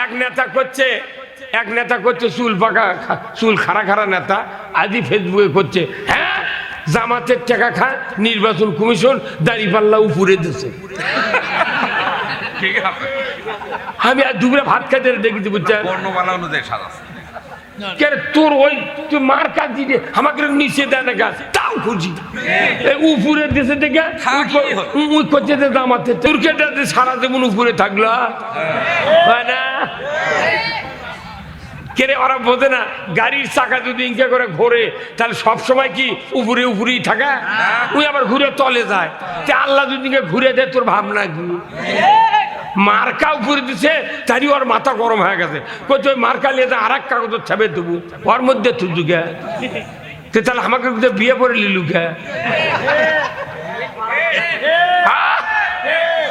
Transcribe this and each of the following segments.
এক নেতা করছে চুল পাকা, চুল খাড়া খাড়া নেতা, আজই ফেসবুকে করছে, হ্যাঁ জামাতের টাকা খা, নির্বাচন কমিশন দাঁড়িপাল্লা উপরে দিচ্ছে। আমি আর দুপুরে ভাত খাইতে দেখেছি, বুঝছেন, তোর ওই তুই মার কাজ দিতে আমাকে নিচে দেয় না গাছ, তাও খুঁজি উপরে দেশে দেখে করছে জামাতে, তুর্কেটাতে সারা জীবন উপরে থাকলো না কেরে, ওরা বোঝে না গাড়ির চাকা যদি ইনকে করে ঘোরে তাহলে সবসময় কি উপরে উপরেই থাকা, ওই আবার ঘুরে তলে যায়, আল্লাহ যদি ঘুরে দেয় তোর ভাবনা কি? মার্কা উপরে দিছে তারই ওর মাথা গরম হয়ে গেছে, কইছে ওই মার্কা নিয়ে আর এক কাগজ ছাপে দেবো ওর মধ্যে তুই গে, তাহলে আমাকে বিয়ে করে লিলু গে?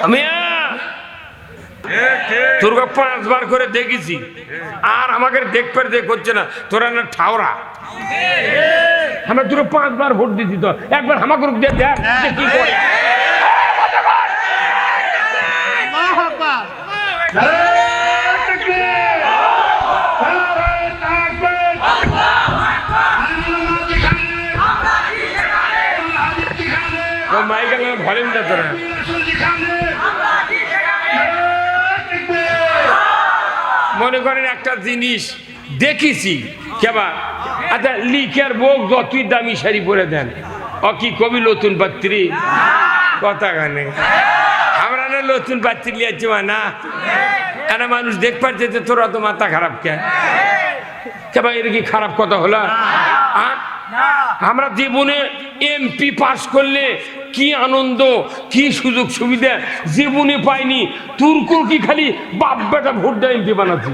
আমি তোর 5 বার করে দেখেছি, আর আমাকে দেখ করছে না, তোরা না ঠাওরা, আমরা তোর 5 বার ভোট দিছি, তো একবার আমাকে দেখ কি করে। মনে করেন একটা জিনিস দেখেছি কেবা, আচ্ছা লিখের বোক যতই দামি শাড়ি পরে দেন, ও কি কবি নতুন পাত্রী কথা গানে, আমরা না নতুন পাত্রী লিয়াচ্ছি না, এরা মানুষ দেখ পাচ্ছে যে তোরা তো মাথা খারাপ কেবা, এর কি খারাপ কথা হলো? আমরা জীবনে এমপি পাস করলে কি আনন্দ, কি সুযোগ সুবিধা জীবনে পাইনি, তুর্কুর কি খালি বাপ বেটা ভোট দেয় এমপি বানাচ্ছি।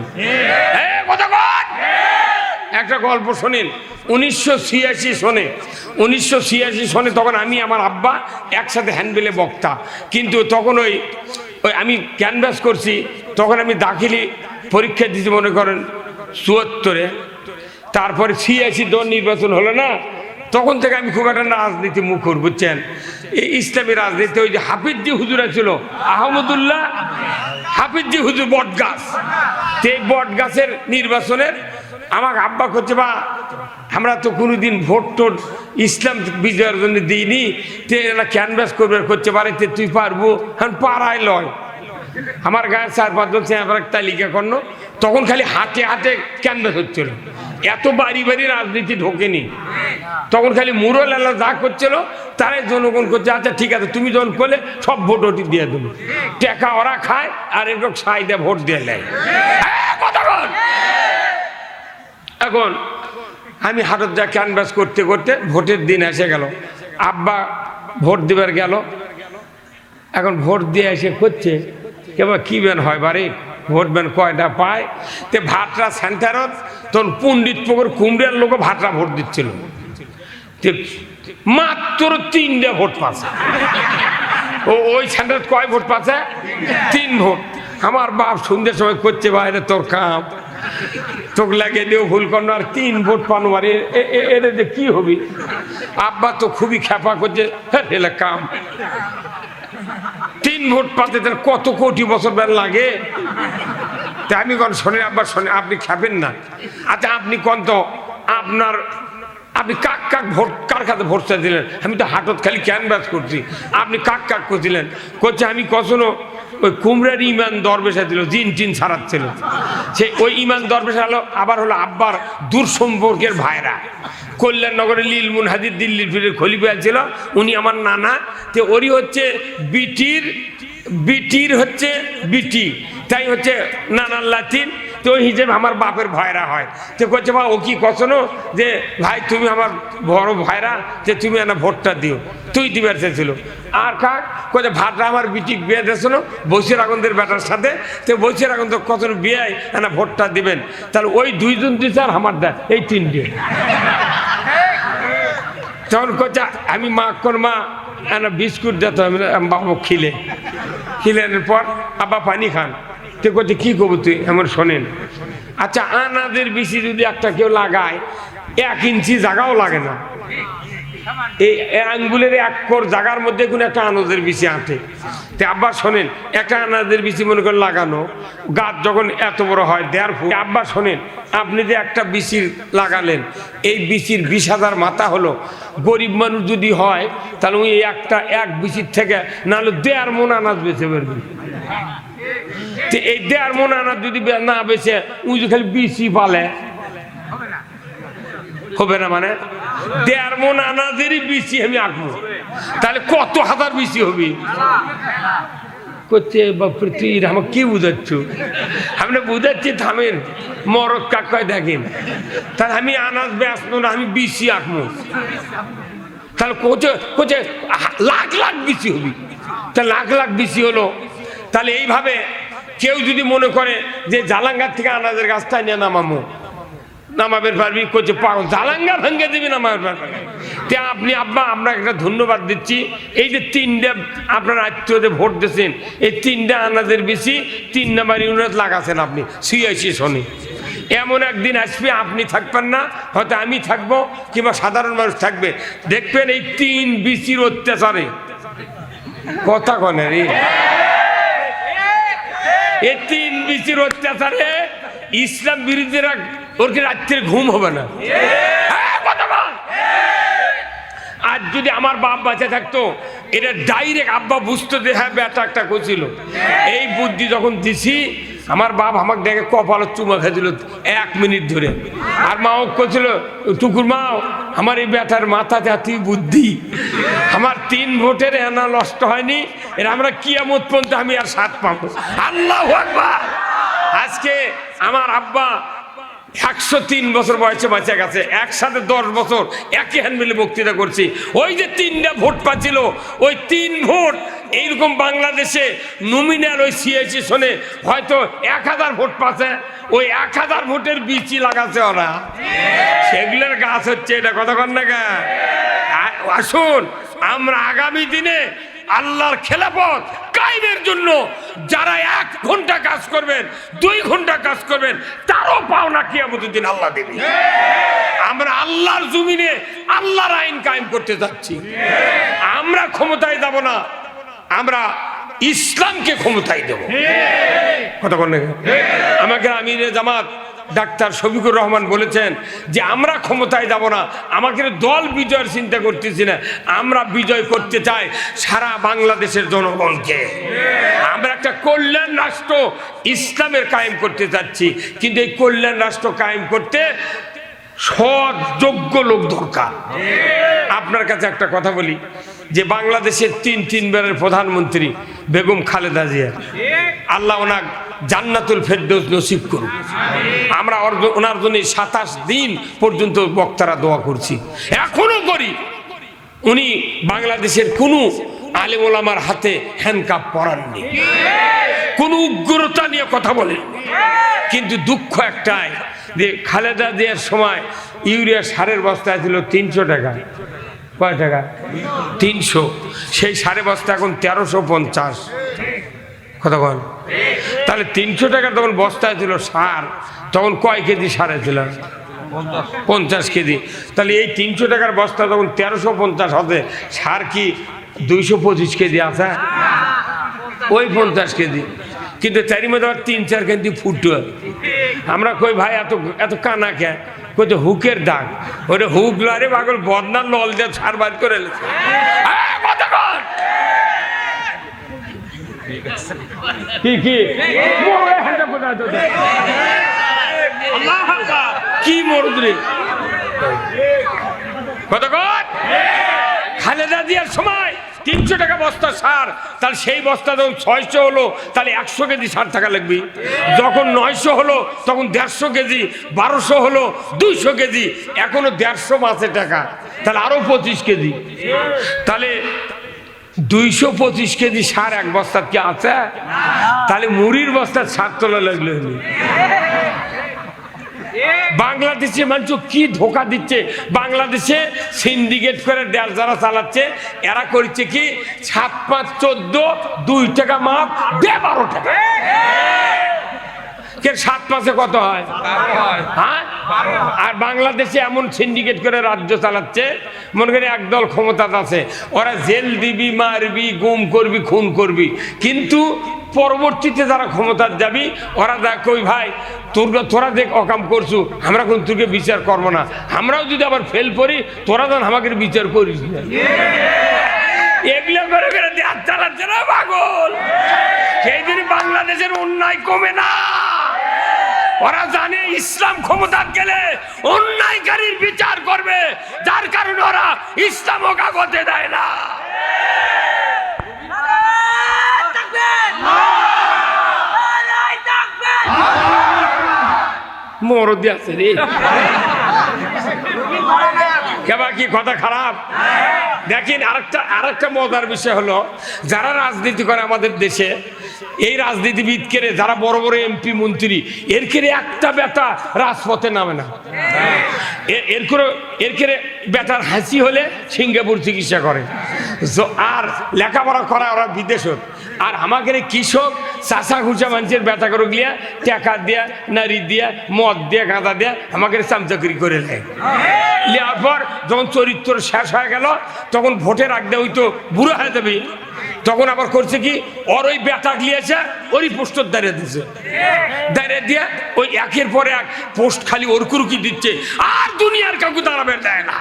একটা গল্প শোনেন, 1986 সনে তখন আমি আমার আব্বা একসাথে হ্যান্ডবেলে বক্তা, কিন্তু তখন ওই আমি ক্যানভাস করছি, তখন আমি দাখিলি পরীক্ষা দিয়েছি মনে করেন 74-এ, তারপরে 86 দল নির্বাচন হলো না, তখন থেকে আমি খুব একটা রাজনীতি মুখর, বুঝছেন, এই ইসলামী রাজনীতি। ওই যে হাফিজি হুজুর ছিল আহমদুল্লাহ হাফিজি হুজুর বটগাছ, এই বটগাছের নির্বাচনের আমাকে আব্বা করছে, বা আমরা তো কোনোদিন ভোট টোট ইসলাম বিজয়ের জন্য দিইনি, এরা ক্যানভাস করবে করতে পারে, তুই পারবো, এখন পাড়ায় লয়, আমার গায়ে 4-5 জন চেয়ার তালিকা করলো, তখন খালি হাতে হাতে ক্যানভাস হচ্ছিল, এত বাড়ি বাড়ি রাজনীতি ঢোকেনি, তখন খালি মুরল আল্লাহ যা করছিল তারাই জনগণ করছে, আচ্ছা ঠিক আছে তুমি যখন করলে সব ভোট ওটি দিয়ে দেবো, টাকা ওরা খায় আর এরকম সাই দিয়ে ভোট দিয়ে নেয়। এখন আমি হাটত যা ক্যানভাস করতে করতে ভোটের দিন এসে গেল, আব্বা ভোট দেবার গেল, এখন ভোট দিয়ে এসে করছে কেবা কি ব্যান হয় বারে, ভোট ব্যান কয়টা পায়, তে ভাটরা সেন্টারত তখন পণ্ডিত পুকুর কুমড়ার লোক ভাটরা ভোট দিচ্ছিল, মাত্র 3টে ভোট পাচ্ছে, ওই সেন্টার কয় ভোট পাচ্ছে? 3 ভোট। আমার বাপ সন্ধ্যের সময় করছে, বাইরে তোর কাম তোক লাগে দিও ভুল করলো, আর 3 ভোট পানো, আর এর যে কি হবি? আব্বা তো খুবই খেপা করছে, এলে কাম 3 ভোট পাতে তাহলে কত কোটি বছর বের লাগে। তা আমি কোন শোনেন আব্বা, শোনেন, আপনি খেপেন না, আচ্ছা আপনি কোন তো আপনি কাক কাক ভোট কার খাতে ভোট চাইছিলেন? আমি তো হাটত খালি ক্যানভাস করছি, আপনি কাক কাক করছিলেন? করছে আমি কখনো ওই কুমড়ার ইমান দরবেশা দিল, জিন টিন ছাড়াচ্ছিল, সেই ওই ইমান দরবেশা হলো আবার হলো আব্বার দূর সম্পর্কের ভাইরা, কল্যাণনগরে লীলমুন হাজির দিল্লির ফিরের খলিফা ছিল, উনি আমার নানা, তো ওরই হচ্ছে বিটির হচ্ছে বিটি, তাই হচ্ছে নানার লাতিন, তো ওই হিসেবে আমার বাপের ভাইরা হয়। তো করছে বা ও কি কখনো যে ভাই তুমি আমার বড় ভাইরা, যে তুমি না ভোটটা দিও, তুই দিবার চেয়েছিল। আর কাক কোথায় ভাটরা আমার বিটি বিয়ে দিয়েছিল বসির আগন্দের বেটার সাথে, তো বসির আগন্দ কখন বিয়ে না ভোটটা দিবেন, তাহলে ওই 2 জন দিচ্ছে আর আমার দেয় এই 3টে। তখন কোচা আমি মা কোন মা না বিস্কুট দিত, আমি বাবু খিলেনের পর আব্বা পানি খান, তো কোচে কি করবো তুই এমন শোনেন, আচ্ছা আনাদের বেশি যদি একটা কেউ লাগায় 1 ইঞ্চি জায়গাও লাগে না, এই আঙ্গুলের এক কোর জায়গার মধ্যে কোনো একটা আনাজের বিচি আঁটে। তো আব্বা শোনেন, একটা আনাজের বিচি মনে করে লাগানো, গাছ যখন এত বড় হয় 1.5 ফুট। আব্বা শোনেন, আপনি যে একটা বিচির লাগালেন, এই বিচির 20,000 মাথা হলো। গরিব মানুষ যদি হয় তাহলে ওই এক বিচির থেকে নাহলে 1.5 মণ আনাজ বেঁচে পারবেন। এই 1.5 মণ আনাজ যদি না বেঁচে ওই যে খালি বিচি পালে হবে না, মানে 1.5 মণ আনাজেরই বিচি আমি আঁকবো, তাহলে কত হাজার বিচি হবে? করছে বাপরে, তুই আমাকে কি বুঝাচ্ছ? আমরা বুঝাচ্ছি থামেন, মরক কাকায় দেখেন। তাহলে আমি আনাজ বেচবো না, আমি বিচি আঁকবো। তাহলে কোচে লাখ লাখ বিচি হবি। তা লাখ লাখ বিচি হলো। তাহলে এইভাবে কেউ যদি মনে করে যে জালাঙ্গার থেকে আনাজের গাছটা নিয়ে নামাবের পারবি, করছে পাগল, জালাঙ্গা ভেঙে দিবি নামাবের পারবি। তে আপনি আব্বা আপনাকে একটা ধন্যবাদ দিচ্ছি, এই যে 3টে আপনার আত্মীয়দের ভোট দিয়েছেন, এই 3টে আনাজের বেশি 3 নাম্বার ইউনিট লাগাছেন আপনি সিআইসি শনি। এমন একদিন আসবে আপনি থাকবেন না, হয়তো আমি থাকবো কিংবা সাধারণ মানুষ থাকবে, দেখবেন এই 3 বিচির অত্যাচারে কথা কনে রে, এই 3 বিচির অত্যাচারে ইসলাম বিরোধীরা ওর কি রাত্রে ঘুম হবে না? আজ যদি আমার বাপ বাঁচে থাকতো, এটা ডাইরেক্ট আব্বা বুঝতো যে হ্যাঁ বেটা একটা করছিল। এই বুদ্ধি যখন দিছি, আমার বাপ আমাকে দেখে কপালত চুমা খেয়েছিল 1 মিনিট ধরে। আর মাও করছিল, টুকুর মাও আমার এই বেটার মাথাতে এত বুদ্ধি, আমার 3 ভোটের এনা নষ্ট হয়নি, এর আমরা কিয়ামত পর্যন্ত আমি আর 7 পাবো। আল্লাহু আকবার। আজকে আমার আব্বা 103 বছর বয়সে বাঁচে গেছে, একসাথে 10 বছর একই হ্যান্ড মিলে বক্তৃতা করছি। ওই যে 3টা ভোট পাচ্ছিল, ওই 3 ভোট এইরকম বাংলাদেশে নমিনাল ওই সিআইসি শোনে হয়তো 1000 ভোট পাচ্ছে, ওই 1000 ভোটের বিচি লাগাচ্ছে ওরা, সেগুলোর গাছ হচ্ছে। এটা কথা কন না কেন? আসুন আমরা আগামী দিনে আল্লাহর খেলাফত কায়েমের জন্য যারা 1 ঘন্টা কাজ করবেন, 2 ঘন্টা কাজ করবেন, তারও পাওনা কিয়ামতের দিন আল্লাহ দেবে। আমরা আল্লাহর জমিনে আল্লাহর আইন কায়েম করতে যাচ্ছি। আমরা ক্ষমতায় যাব না, আমরা ইসলামকে ক্ষমতায় দেব। কথা বলেন। আমাকে আমিরে জামাত ডাক্তার শফিকুর রহমান বলেছেন যে আমরা ক্ষমতায় যাব না, আমাকে দল বিজয়ের চিন্তা করতেছি না, আমরা বিজয় করতে চাই সারা বাংলাদেশের জনগণকে। আমরা একটা কল্যাণ রাষ্ট্র ইসলামের কায়েম করতে চাচ্ছি, কিন্তু এই কল্যাণ রাষ্ট্র কায়েম করতে সৎ যোগ্য লোক দরকার। আপনার কাছে একটা কথা বলি, যে বাংলাদেশের 3 বারের প্রধানমন্ত্রী বেগম খালেদা জিয়া, আল্লাহ ওনার জান্নাতুল ফেরদৌস নসিব করুক। আমরা ওনার জন্য 27 দিন পর্যন্ত বক্তারা দোয়া করছি, এখনো করি। উনি বাংলাদেশের কোনো আলেম ওলামার হাতে হ্যান্ডকাপ পরাননি, কোনো উগ্রতা নিয়ে কথা বলেন। কিন্তু দুঃখ একটাই যে খালেদা জিয়ার সময় ইউরিয়া সারের বস্তায় ছিল 300 টাকা। কয় টাকা? 300। সেই সারে বস্তা এখন 1350। কথা বল। তাহলে 300 টাকা তখন বস্তায় ছিল সার, তখন কয় কেজি সারে ছিল? 50 কেজি। তাহলে এই 300 টাকার বস্তা তখন 1350 হবে, সার কি 225 কেজি আছে? ওই 50 কেজি। কিন্তু তারই মধ্যে 3-4 কেজি ফুটো। আমরা কই ভাই এত কানা কে? কইতে হুকের দাগ, ওটা হুক লারে পাগল বদনার লল দিয়ে ছাড় বার করে কি মরুদ্রি খালেদা জিয়ার সময় 300 টাকা বস্তা সার, তাহলে সেই বস্তা যখন 600 হলো, তাহলে 100 কেজি সার টাকা লাগবে। যখন 900 হলো তখন 150 কেজি, 1200 হলো 200 কেজি, এখনো 150 মাসে টাকা, তাহলে আরো 25 কেজি। তাহলে 225 কেজি সার এক বস্তা কি আছে? তাহলে মুড়ির বস্তার সার তোলা লাগলো। বাংলাদেশে মানুষ কি ধোকা দিচ্ছে, বাংলাদেশে সিন্ডিকেট করে দেশ যারা চালাচ্ছে, এরা করছে কি 7-5-14 2 টাকা মাপ দে 12 টাকা। কে 7 মাসে কত হয়? হ্যাঁ, আর বাংলাদেশে এমন সিন্ডিকেট করে রাজ্য চালাচ্ছে, মনে করি একদল ক্ষমতা আছে, ওরা জেল দিবি, মারবি, গুম করবি, খুন করবি, কিন্তু পরবর্তীতে যারা ক্ষমতার যাবি ওরা দেখ ওই ভাই তোরা দেখ অকাম করছু, আমরা কোন তোকে বিচার করবো না, আমরাও যদি আবার ফেল করি তোরা যেন আমাকে বিচার করিস না। এগুলো করে করে দেশ চালাচ্ছে না পাগল। সেই দিন বাংলাদেশের অন্যায় কমে না। ওরা জানে ইসলাম ক্ষমতা গেলে অন্যায়কারীর বিচার করবে, যার কারণে ওরা ইসলামও কাগজে দেয় না। মরদি আছে রে, কেবা কি কথা খারাপ? দেখেন আরেকটা মজার বিষয় হলো, যারা রাজনীতি করে আমাদের দেশে, এই রাজনীতিবিদ কেড়ে যারা বড় বড় এমপি মন্ত্রী, এর কেড়ে একটা বেটা রাজপথে নামে না। এর কেড়ে বেটার হাসি হলে সিঙ্গাপুর চিকিৎসা করে, আর লেখাপড়া করা ওরা বিদেশত। আর আমাদের কৃষক চাষা ঘুষা মানুষের বেটা করে গিয়া টাকা দিয়া, নারী দিয়া, মদ দিয়া, গাঁদা দিয়া আমাদের চামচাকরি করে নেয়। নেওয়ার পর যখন চরিত্র শেষ হয়ে গেল, তখন ভোটের আগে হইতো বুড়ো হয়ে যাবে, তখন আবার করছে কি, ওর ওই বেটা গিয়েছে ওরই পোস্টার দাঁড়িয়ে দিচ্ছে, দাঁড়িয়ে দিয়ে ওই একের পর এক পোস্ট খালি ওর কুরুকি দিচ্ছে, আর দুনিয়ার কাউকে দাঁড়াবে দেয় না।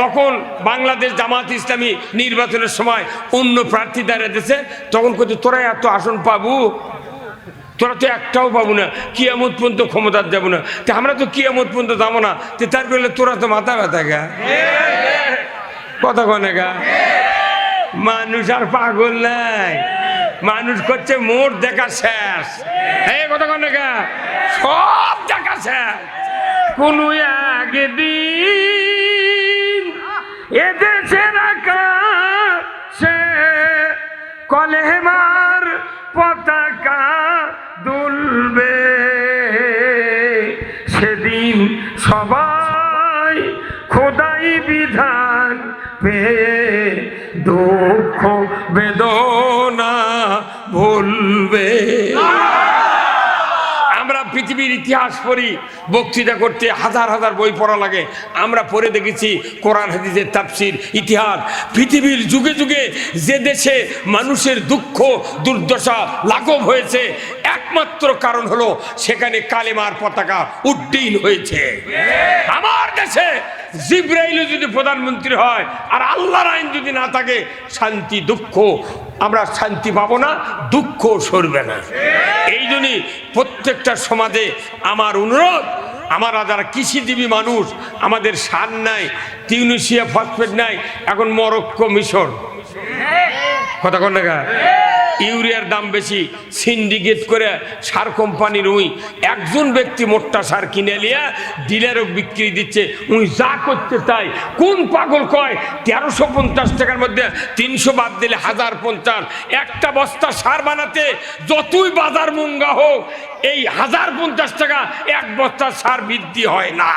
যখন বাংলাদেশ জামাত ইসলামী নির্বাচনের সময় অন্য প্রার্থী দাঁড়িয়ে দিচ্ছে, তখন করছে তোরা এত আসন পাবো, তোরা তো একটাও পাবো না, কিয়ামত পর্যন্ত ক্ষমতার যাবো না। তা আমরা তো কিয়ামত পর্যন্ত যাবো না, তো তার করলে তোরা তো মাথা ব্যথা গা, কথা কনে গা। মানুষ আর পাগল নাই, মানুষ করছে মোট দেখা শেষ, এই কথা কনে গা, সব দেখা শেষ। কোন একদিন এদেশের আকাশে কলেমার পতাকা দুলবে, সেদিন সবাই খোদাই বিধান পেয়ে দুঃখ বেদনা ভুলবে। আমরা পৃথিবীর ইতিহাস পড়ি, বক্তৃতা করতে হাজার হাজার বই পড়া লাগে, আমরা পড়ে দেখেছি কোরআন হাদিসের তাফসীর, ইতিহাস। পৃথিবীর যুগে যুগে যে দেশে মানুষের দুঃখ দুর্দশা লাঘব হয়েছে, একমাত্র কারণ হলো সেখানে কালেমার পতাকা উড্ডীন হয়েছে। আমার দেশে জিবরাইল যদি প্রধানমন্ত্রী হয় আর আল্লাহর আইন যদি না থাকে, শান্তি দুঃখ আমরা শান্তি পাবো না, দুঃখ সরবে না। এই জন্যই প্রত্যেকটা সমাজে আমার অনুরোধ, আমরা যারা কৃষিজীবী মানুষ, আমাদের সার নাই, টিউনিশিয়া ফসফেট নাই, এখন মরক্কো মিশর, কথা কোন জায়গা, ইউরিয়ার দাম বেশি, সিন্ডিকেট করে সার কোম্পানির ওই একজন ব্যক্তি মোট্টা সার কিনে নিয়ে ডিলারও বিক্রি দিচ্ছে, উনি যা করতে চাই। কোন পাগল কয় 1350 টাকার মধ্যে 300 বাদ দিলে 1050, একটা বস্তা সার বানাতে যতই বাজার মূঙ্গা হোক, এই 1050 টাকা এক বস্তা সার বৃদ্ধি হয় না।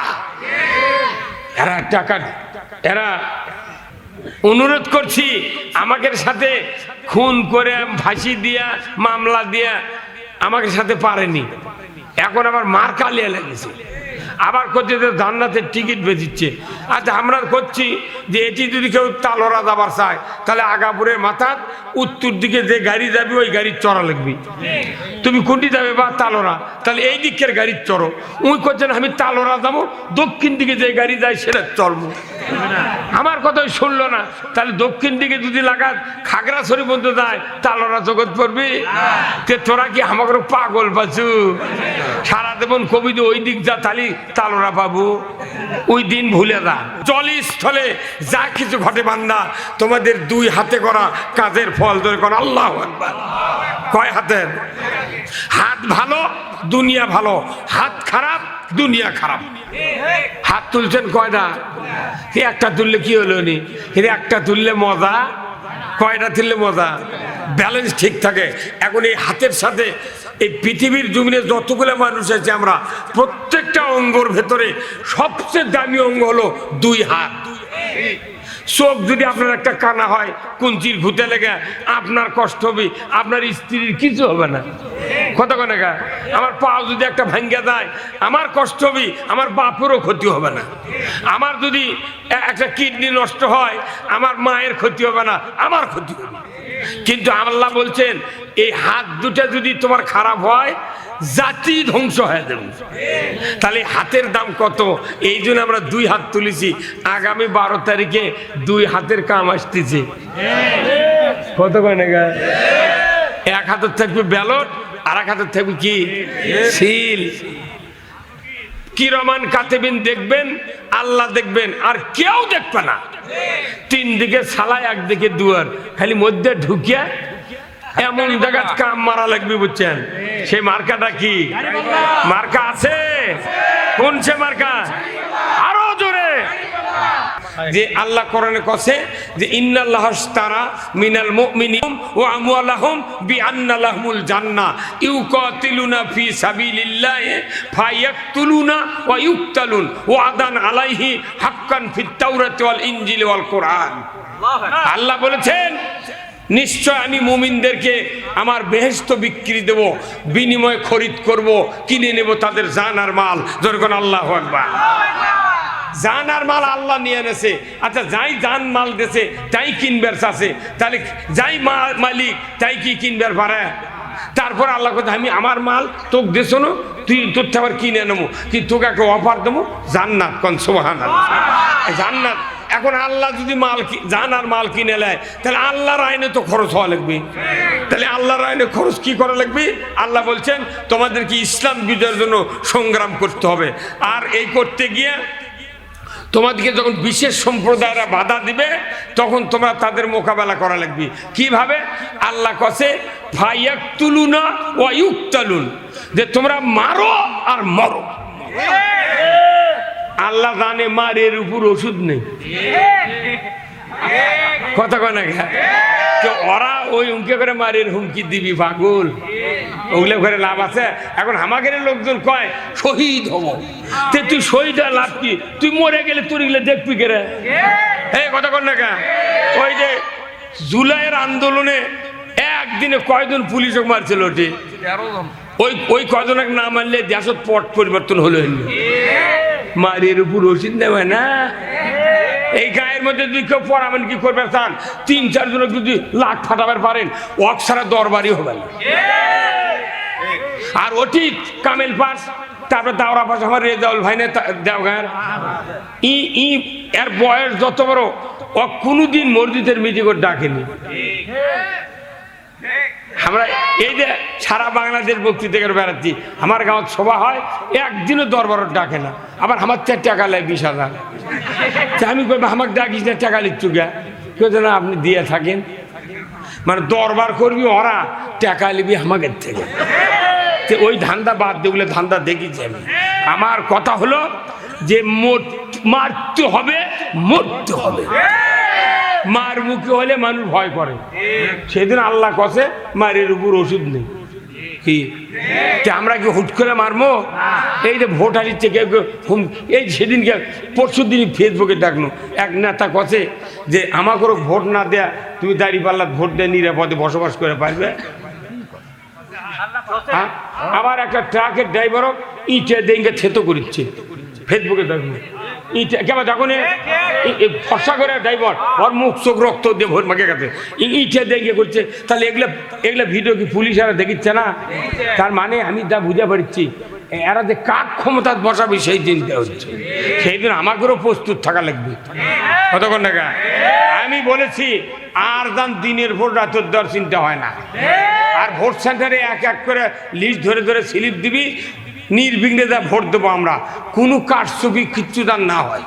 এরা অনুরোধ করছি, আমাদের সাথে খুন করে ফাঁসি দিয়া মামলা দিয়া আমাদের সাথে পারেনি, এখন আবার মার কালিয়া লেগেছে, আবার করছে যে জান্নাতের টিকিট বেচিচ্ছে। আচ্ছা, আমরা করছি যে এটি যদি কেউ তালোরা যাবার চায়, তাহলে আগাপুরের মাথার উত্তর দিকে যে গাড়ি যাবে ওই গাড়ির চড়া লাগবে। তুমি কোনটি যাবে বা তালোরা, তাহলে এই দিকের গাড়ির চড়ো। উনি করছেন আমি তালোরা যাবো, দক্ষিণ দিকে যে গাড়ি যায় সেটা চলবো। আমার কথাই শুনলো না, তাহলে দক্ষিণ দিকে যদি লাগাত খাগড়াছড়ি পর্যন্ত যায়, তালোরা জগৎ পড়বি? তোরা কি আমাকে পাগল পাচ্ছু? সারা দেবন কবিতা ওই দিক যা, তালি তালোরা পাবো, ওই দিন ভুলে যা। জলস্থলে যা কিছু ঘটে বান্দা, তোমাদের 2 হাতে করা কাজের ফল ধরে কর আল্লাহু আকবার। কয় হাতের? হাত ভালো দুনিয়া ভালো, হাত খারাপ দুনিয়া খারাপ। হাত তুলছেন কয়টা? একটা তুললে কি হলো নি? একটা তুললে মজা, কয়টা তুললে মজা? ব্যালেন্স ঠিক থাকে। এখন এই হাতের সাথে এই পৃথিবীর জমিনে যতগুলো মানুষ আছে, আমরা প্রত্যেকটা অঙ্গর ভেতরে সবচেয়ে দামি অঙ্গ হলো 2 হাত। চোখ যদি আপনার একটা কানা হয়, কুঞ্চির ভূতে লেগে আপনার কষ্ট হবে, আপনার স্ত্রীর কিছু হবে না। কথা কয় না? আমার পাও যদি একটা ভাঙ্গা যায় আমার কষ্ট হবে, আমার বাপেরও ক্ষতি হবে না। আমার যদি একটা কিডনি নষ্ট হয় আমার মায়ের ক্ষতি হবে না, আমার ক্ষতি হবে। কিন্তু আল্লাহ বলছেন এই হাত দুটা যদি তোমার খারাপ হয় জাতি ধ্বংস হয়ে যাবে। তাহলে হাতের দাম কত? এই জন্য আমরা 2 হাত তুলেছি। আগামী 12 তারিখে 2 হাতের কাম আসতেছে। কত কয় না? এক হাতের থাকবে ব্যালট, আর এক হাতের থাকবে কি সিল। কিরমান কাতেবিন দেখবেন, আল্লাহ দেখবেন, আর কেউ দেখবে না। 3 দিকে সালা, একদিকে দুয়ার, খালি মধ্যে ঢুকিয়া এমন জায়গায় কাম মারা লাগবে, বুঝছেন? সেই মার্কাটা কি? মার্কা আছে? কোন সে মার্কা? আরো জোরে। যে আল্লাহ কোরআনে কছে যে ইন্নাল্লাহাশতারা মিনাল মুমিনিন ওয়া আমওয়ালাহুম বিআন্না লাহুমুল জান্নাহ ইউকাতিলুনা ফি সাবিলিল্লাহি ফায়াকতুলুনা ওয়া ইউকতালুন ওয়াদান আলাইহি হাক্কান ফিত তাওরাতি ওয়াল ইনজিলি ওয়াল কোরআন। আল্লাহ বলেছেন নিশ্চয় আমি মুমিনদেরকে আমার বেহেশত বিক্রি দেব, বিনিময়ে খরিদ করব, কিনে নেব তাদের জান আর মাল। যখন আল্লাহু আকবার। জান আর মাল আল্লাহ নিয়ে এনেছে। আচ্ছা, যাই জান মাল দেছে তাই কিনবার আছে, তাহলে যাই মালিক তাই কি কিনবার পারে? তারপর আল্লাহ কথা আমি আমার মাল তোকে দেছো না, তুই তোর আবার কিনে নেবো, কিন্তু তোকে একটা অফার দেবো জান্নাত। কোন সুবহানাল্লাহ, জান্নাত। এখন আল্লাহ যদি মাল জান আর মাল কিনে নেয় তাহলে আল্লাহর আইনে তো খরচ হওয়া লাগবে। তাহলে আল্লাহর আইনে খরচ কি করা লাগবে? আল্লাহ বলছেন তোমাদেরকে ইসলাম বিজয়ের জন্য সংগ্রাম করতে হবে। আর এই করতে গিয়ে তোমাদেরকে যখন বিশেষ সম্প্রদায়রা বাধা দিবে তখন তোমরা তাদের মোকাবেলা করা লাগবে। কিভাবে? আল্লাহ কছে ফায়াকতুলুনা ওয়া ইউকতালুন, যে তোমরা মারো আর মরো। আল্লাহ জানে মারের উপর ওষুধ নেই। কথা কয় না? ওরা ওই হুমকি করে মারের হুমকি দিবি পাগল, ওগুলো করে লাভ আছে? এখন আমাদের লোকজন কয় শহীদ হব, তুই শহীদ হওয়ার লাভ কি? তুই মরে গেলে তোর গেলে দেখবি কেরে? এই কথা কয় না? ওই যে জুলাইয়ের আন্দোলনে একদিনে কয়জন পুলিশ মারছিল? ওই কয়জনকে না মারলে দেশের পট পরিবর্তন হলো। মারের উপর ওষুধ নেবে না। এই গায়ের মধ্যে যদি কেউ পড়াবেন কি করবে চান, 3-4 জনের যদি লাখ ফাটাবার পারেন অক্সারা দরবারই হবে না। আর ওটি কামেল পাস, তারপরে দাওরা পাস আমার রেজাউল ভাই না দেওগাঁর, এর বয়স যত বড়, ও কোনোদিন মসজিদের মিটিং ডাকেনি। আমরা এই যে সারা বাংলাদেশ বক্তৃতা করে বেড়াচ্ছি, আমার গাঁৱত সভা হয়, একদিনও দরবারত ডাকে না। আবার আমার 4 টাকা লাগে 20,000। আমি কইবা আমাকে ডাকিস না, টাকা লিখছু গা? কেউ যেন আপনি দিয়ে থাকেন, মানে দরবার করবি ওরা, টাকা লিবি আমাদের থেকে। ওই ধান্দা বাদ দিয়ে, বলে ধান্দা দেখিছি আমি। আমার কথা হলো যে মারতে হবে, মরতে হবে। মার মুখে হলে মানুষ ভয় করে। সেদিন আল্লাহ কসে মারের উপর ওষুধ নেই। কি আমরা কি হুট করে মারবো? এই যে ভোট হারিচ্ছে কেউ কেউ, এই সেদিনকে পরশু দিনই ফেসবুকে ডাকলো এক নেতা কসে যে আমাকেও ভোট না দেয়া তুমি দাঁড়িপাল্লা ভোট দিয়ে নিরাপদে বসবাস করে পারবে। আবার একটা ট্রাকের ড্রাইভারও ইটে দেখে থেতো করছে, ফেসবুকে দেখলো। কেমন যখন ফসা করে ড্রাইভার ওর মুখ চোখ রক্ত দিয়ে ভোট মাকে গেছে, ইটে দেখে করছে। তাহলে এগুলা ভিডিও কি পুলিশ এরা দেখিচ্ছে না? তার মানে আমি যা বুঝে পারছি এরা যে কার ক্ষমতা বসাবে সেই চিন্তা হচ্ছে। সেই দিন আমাকেও প্রস্তুত থাকা লাগবে। কতক্ষণ টাকা আমি বলেছি, আর যান দিনের ভোট রাতের দর চিন্তা হয় না। আর ভোট সেন্টারে এক এক করে লিস্ট ধরে ধরে স্লিপ দিবি, নির্বিঘ্নে যা ভোট দেবো আমরা, কোনো কারচুপি কিচ্ছু দান না হয়।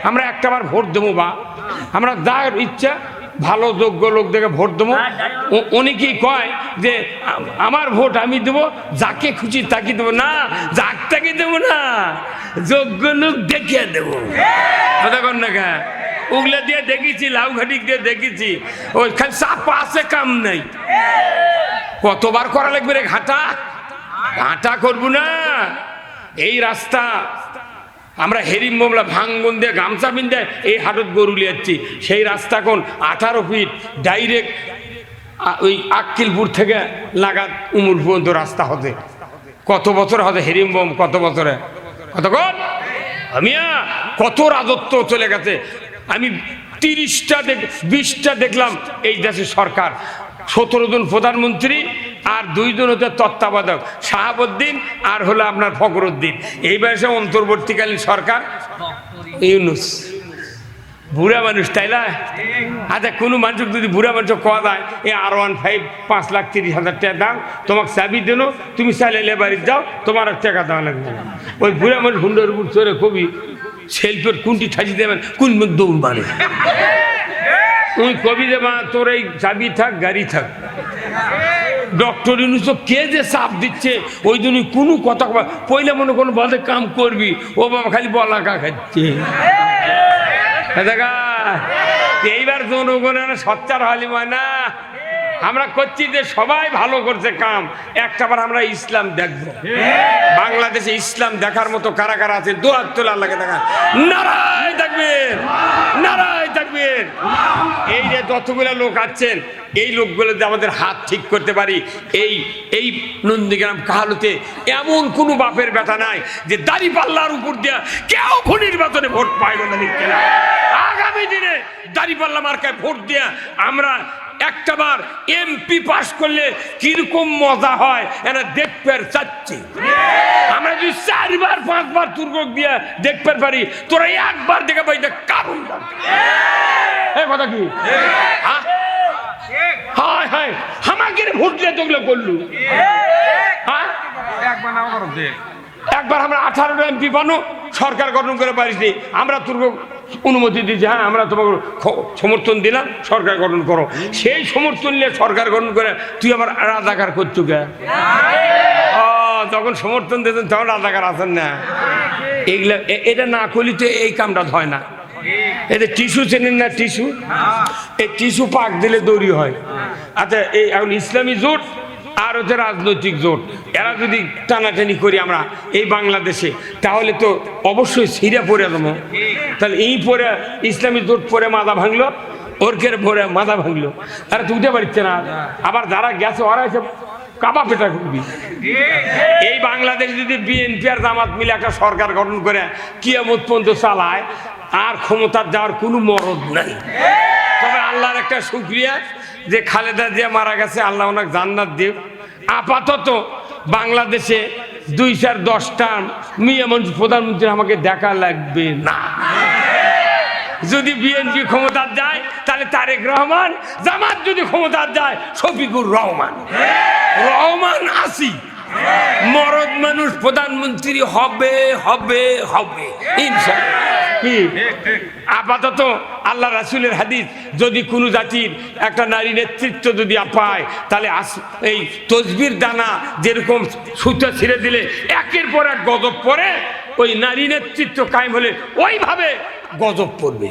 আমরা একটাবার ভোট দেবো, বা আমরা যার ইচ্ছা ভালো যোগ্য লোক দেখে ভোট দেবো। অনেকেই কয় যে আমার ভোট আমি দেবো, যাকে খুশি তাকে দেবো না, যাক তাকে দেবো না, যোগ্য লোক দেখিয়ে দেবো। কতক্ষণ না গা ওগুলা দিয়ে দেখেছি, লাউঘাটি দিয়ে দেখেছি, ওই খালি চাপা আছে, কাম নাই। কতবার করা লাগবে রে ঘাটা? ঘাটা করবো না। এই রাস্তা আমরা হেরিম মোমলা ভাঙ্গন দিয়ে গামছা বিন্দে এই হাটত গরু লিয়াচ্ছি, সেই রাস্তা কোন 18 ফিট ডাইরেক্ট ওই আক্কিলপুর থেকে লাগাত উমুর পর্যন্ত রাস্তা হতে কত বছর হবে হেরিম বোম, কত বছরে কতক্ষণ আমিয়া কত রাজত্ব চলে গেছে। আমি 30টা 20টা দেখলাম এই দেশের সরকার, 17 জন প্রধানমন্ত্রী আর 2 জন হচ্ছে তত্ত্বাবধায়ক, শাহাবুদ্দিন আর হলো আপনার ফখরুদ্দিন। এইবার এসে অন্তর্বর্তীকালীন সরকার ইউনূস, বুড়া মানুষ তাই না? আচ্ছা কোনো মানুষ যদি বুড়া মানুষ কোয়া যায় এই R15 5,30,000 টাকা দাম, তোমাকে চাবি দেন, তুমি চাইলে বাড়িতে যাও, তোমার আর টাকা দেওয়া লাগবে। ওই বুড়া মানুষ হুন্ডার উপর চড়ে কবি সেলফের কোনটি ঠাঁচি দেবেন, কোন দৌড় মানে ওই কবি দেবা তোর এই চাবি থাক গাড়ি থাক। ডক্টর ইউনূস কে যে চাপ দিচ্ছে ওই জন্য কোনো কথা পয়লা মনে কোনো বাদে কাম করবি, ও বাবা খালি বলাকা খাচ্ছে। এইবার জনগণের সচ্চার হালিম হয় না, আমরা করছি যে সবাই ভালো করছে কাম, একটাবার আমরা ইসলাম দেখবো। বাংলাদেশে ইসলাম দেখার মতো কারা কারা আছে দোয়াত তোলা আল্লাহকে দেখা, নারায় থাকবেন, নারায় থাকবেন। এই যে যতগুলো লোক আছেন এই লোকগুলো যে আমাদের হাত ঠিক করতে পারি, এই নন্দীগ্রাম কাহালুতে এমন কোনো বাপের বেটা নাই যে দাঁড়িপাল্লার উপর দিয়া কেউ নির্বাচনে ভোট পাইব না। নিচ্ছেনা আগামী দিনে দাঁড়িপাল্লা মার্কায় ভোট দিয়া আমরা একটাবার এমপি পাস করলে কিরকম মজা হয় এরা দেখতে চাচ্ছি। আমরা যদি 4বার 5বার তুর্গক দিয়া দেখতে পারি, তোরা একবার দেখে পাই কারণ কথা কি হায় হায় আমাকে ভোট দিয়ে তোগুলো করলু। হ্যাঁ একবার আমরা 18টা এমপি বানো সরকার গঠন করে পারিসনি, আমরা তোর অনুমতি দিয়েছি, হ্যাঁ আমরা তোমাকে সমর্থন দিলাম সরকার গঠন করো। সেই সমর্থন নিয়ে সরকার গঠন করে তুই আমার রাজাকার করছু কে? যখন সমর্থন দিয়েছেন তখন রাজাকার আছেন না। এইগুলা এটা না করলে তো এই কামটা হয় না। এদের টিস্যু চেনেন না? টিস্যু, এই টিস্যু পাক দিলে দড়ি হয়। আচ্ছা এই এখন ইসলামী জোট আর হচ্ছে রাজনৈতিক জোট, এরা যদি টানাটানি করি আমরা এই বাংলাদেশে, তাহলে তো অবশ্যই ছিঁড়ে পড়ে দেবো। তাহলে এই পরে ইসলামী জোট পরে মাথা ভাঙলো, ওরকের পরে মাথা ভাঙলো, তারা তো উঠে পারছে না। আবার যারা গেছে ওরা এসে কাবা পেটা করবি। এই বাংলাদেশ যদি বিএনপি আর জামাত মিলে একটা সরকার গঠন করে কিয়ামত পর্যন্ত চালায়, আর ক্ষমতার যাওয়ার কোনো মরদ নাই। তবে আল্লাহর একটা শুকরিয়া যে খালেদা জিয়া মারা গেছে, আল্লাহ ওনাকে জান্নাত দিও। আপাতত বাংলাদেশে 2-10টা মিয়া মানুষ প্রধানমন্ত্রী আমাকে দেখা লাগবে না। যদি বিএনপি ক্ষমতার যায় তাহলে তারেক রহমান, জামাত যদি ক্ষমতার যায় শফিকুর রহমান। রহমান আসি মরদ মানুষ প্রধানমন্ত্রী হবে হবে হবে ইনশাআল্লাহ। আপাতত আল্লাহ রাসূলের হাদিস, যদি কোনো জাতির একটা নারী নেতৃত্ব যদি পায় তাহলে এই তসবির দানা যেরকম সুতা ছিঁড়ে দিলে একের পর এক গজব পড়ে, ওই নারী নেতৃত্ব কায়েম হলে ওইভাবে গজব পড়বে।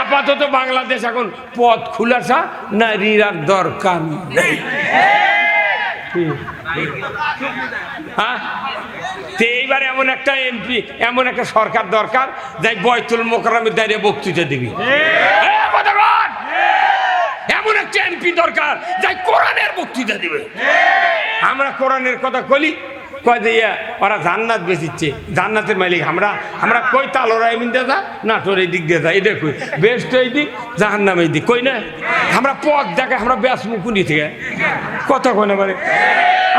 আপাতত বাংলাদেশ এখন পথ খুলাসা, নারীর আর দরকার নেই। হ্যাঁ এইবার এমন একটা এমপি, এমন একটা সরকার দরকার যাই বয়তুল মোকাররমে দাঁড়িয়ে বক্তৃতা দিবি। এমন একটা এমপি দরকার যাই কোরআনের বক্তৃতা দিবে। আমরা কোরআনের কথা বলি, কয় দিয়া ওরা জান্নাত বেচিচ্ছে, জান্নাতের মালিক আমরা। আমরা কই তালোরা এমন দিয়ে যা, নাটোর এই দিক দিয়ে যা, এটা কই বেস্ট এই দিক, জাহান্নাম এই দিক, কই না? আমরা পথ দেখে আমরা ব্যাস মুকুনি থেকে কথা কয় না পারে।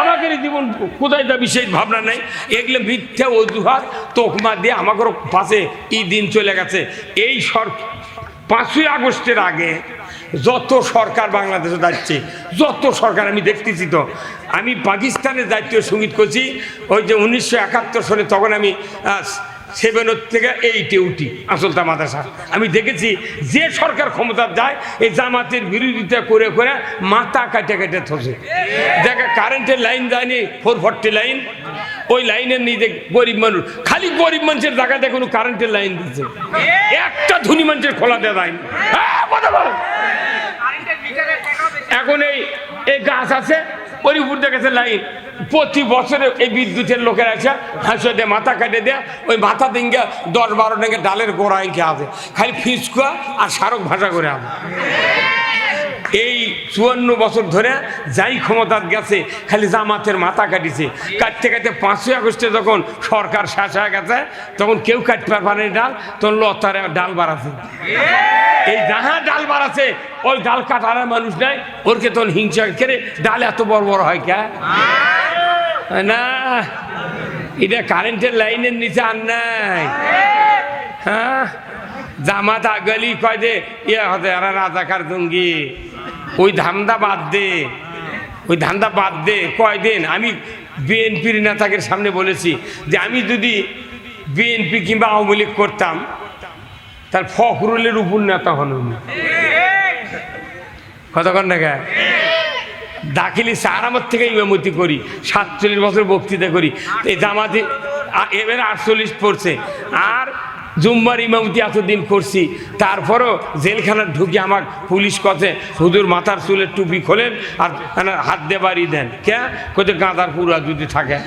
আমাদের জীবন কোথায় যাবি সেই ভাবনা নাই। এগুলো মিথ্যা অজুহাত তোকমা দিয়ে আমাকে পাশে এই দিন চলে গেছে। এই 5ই আগস্টের আগে যত সরকার বাংলাদেশে যাচ্ছে, যত সরকার আমি দেখতেছি, তো আমি পাকিস্তানের জাতীয় সঙ্গীত করছি ওই যে 1971 সালে, তখন আমি 7 থেকে 8-এ উঠি আসলতা মাদ্রাসা। আমি দেখেছি যে সরকার ক্ষমতা যায় এই জামাতের বিরোধিতা করে করে মাথা কাটে কাটে থসে। দেখে কারেন্টের লাইন যায়নি, 440 লাইন, ওই লাইনের নিজে গরিব মানুষ, খালি গরিব মানুষের জায়গাতে কোনো কারেন্টের লাইন দিচ্ছে, একটা ধনী মানুষের খোলা দেওয়া যায়নি। এখন এই গাছ আছে ওর উপর দেখেছে লাইন। প্রতি বছরে এই বিদ্যুতের লোকের আছে হাঁসে দিয়ে মাথা কাটে দেয়, ওই মাথা দিনকে 10-12 টাকা ডালের গোড়া এঁকে আছে, খালি ফিসকুয়া আর স্মারক ভাষা করে আছে। এই 54 বছর ধরে যাই ক্ষমতার গেছে খালি জামাতের মাথা কাটিছে। কাটতে কাটতে 5ই আগস্টে যখন সরকার শেষ হয়ে গেছে তখন কেউ কাটতে পারেনি ডাল, তখন লতারে ডাল বাড়াছে। এই যাহা ডাল বাড়াছে ওই ডাল কাটার মানুষ নাই, ওরকে তখন হিংসা করে ডাল এত বড় বড় হয় কে না, এটা কারেন্টের লাইনের নিচে আর নাই। হ্যাঁ, জামাত আগলি কয় যে ইয়ে হতে আর রাজাকার জঙ্গি, ওই ধান্দা বাদ দে, ওই ধান্দা বাদ দে। কয়দিন আমি বিএনপির নেতাদের সামনে বলেছি যে আমি যদি বিএনপি কিংবা আওয়ামী লীগ করতাম তার ফখরুলের উপর নেতা হন কতক্ষণ টাকা দাখিলি সারামত থেকে ইমামতি করি, 47 বছর বক্তৃতা করি। এই জামাতে এবারে 48 পড়ছে, আর জুম্মার ইমামতি এতদিন করছি, তারপরও জেলখানার ঢুকে আমার পুলিশ কথা হুজুর মাথার চুলের টুপি খোলেন আর হাত দিয়ে বাড়ি দেন, কে কোথায় গাঁদার পুরা যদি থাকে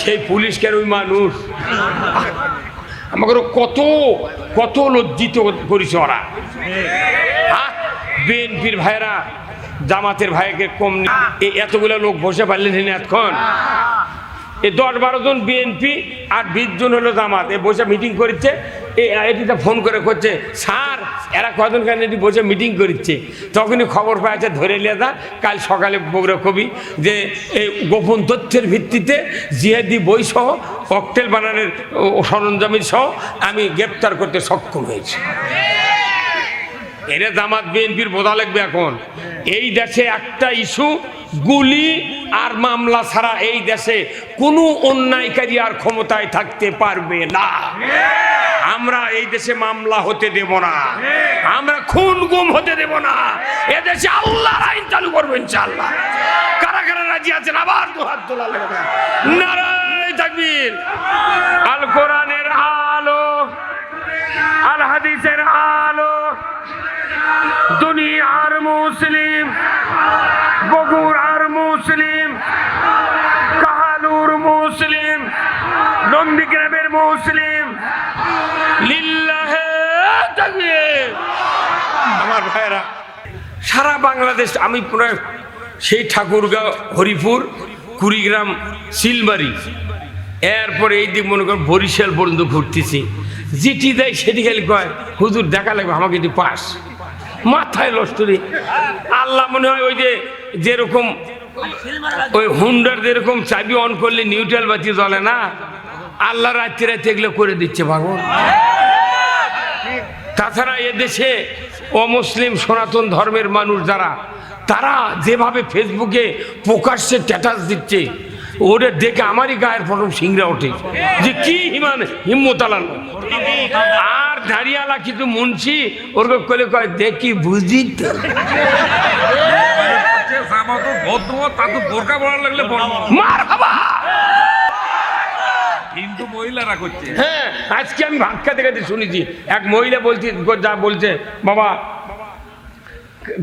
সেই পুলিশকে ওই মানুষ আমাকে কত কত লজ্জিত করেছে ওরা। হ্যাঁ, বিএনপির ভাইরা জামাতের ভাইকে কম, এই এতগুলো লোক বসে পারলেন এতক্ষণ। এই 10-12 জন বিএনপি আর 20 জন হলো জামাত, এ বসে মিটিং করছে। এটিতে ফোন করে করছে স্যার এরা কজন কেন এটি বসে মিটিং করছে। তখনই খবর পাইছে ধরে নিয়ে যা, কাল সকালে বগুড়া কবি যে এই গোপন তথ্যের ভিত্তিতে জিহাদি বই সহ ককটেল বানানোর সরঞ্জামের সহ আমি গ্রেপ্তার করতে সক্ষম হয়েছি। এরা জামাত বিএনপির বোঝা লাগবে এখন। এই দেশে একটা ইস্যু গুলি আর মামলা ছাড়া এই দেশে কোনো অন্যায়কারী আর ক্ষমতায় থাকতে পারবে না। আমরা এই দেশে মামলা হতে দেব না, আমরা খুন গুম হতে দেব না। এদেশে আল্লাহর আইন চালু করবো ইনশাআল্লাহ। কারা কারা রাজি আছেন আবার দু হাত তোলা লাগবে। নারায়ে তাকবীর। আল কোরআনের আলো, আল হাদিসের আলো, দুনিয়ার মুসলিম, বগুড়ার মুসলিম, কাহালুর মুসলিম, নন্দীগ্রামের মুসলিম, লিল্লাহে তাকবীর। আমার ভাইরা সারা বাংলাদেশ, আমি প্রায় সেই ঠাকুরগাঁও, হরিপুর, কুড়িগ্রাম, সিলবাড়ি, এরপরে এই দিক মনে করেন বরিশাল পর্যন্ত ঘুরতেছি। যেটি দেয় সেটি খালি কয় হুজুর দেখা লাগবে আমাকে এটি পাস, মাথায় লস্টরি। আল্লাহ মনে হয় ওই যে যেরকম ওই হুন্ডার যেরকম চাবি অন করলে নিউট্রাল বাতি জ্বলে না, আল্লাহ রাত্রি রাতে এগুলো করে দিচ্ছে ভগবান। তাছাড়া এদেশে অমুসলিম সনাতন ধর্মের মানুষ যারা, তারা যেভাবে ফেসবুকে প্রকাশ্যে স্ট্যাটাস দিচ্ছে, ওটা দেখে আমারই গায়ের প্রথম সিংড়া ওঠে যে কি হিম্মত আলানো। আর দাঁড়িয়ালা কিছু মুন্সি ওরকম করে কয় দেখি বুঝি তো কিন্তু মহিলারা করছে। হ্যাঁ, আজকে আমি ভাত খাতে খাতে শুনেছি এক মহিলা বলছি, যা বলছে বাবা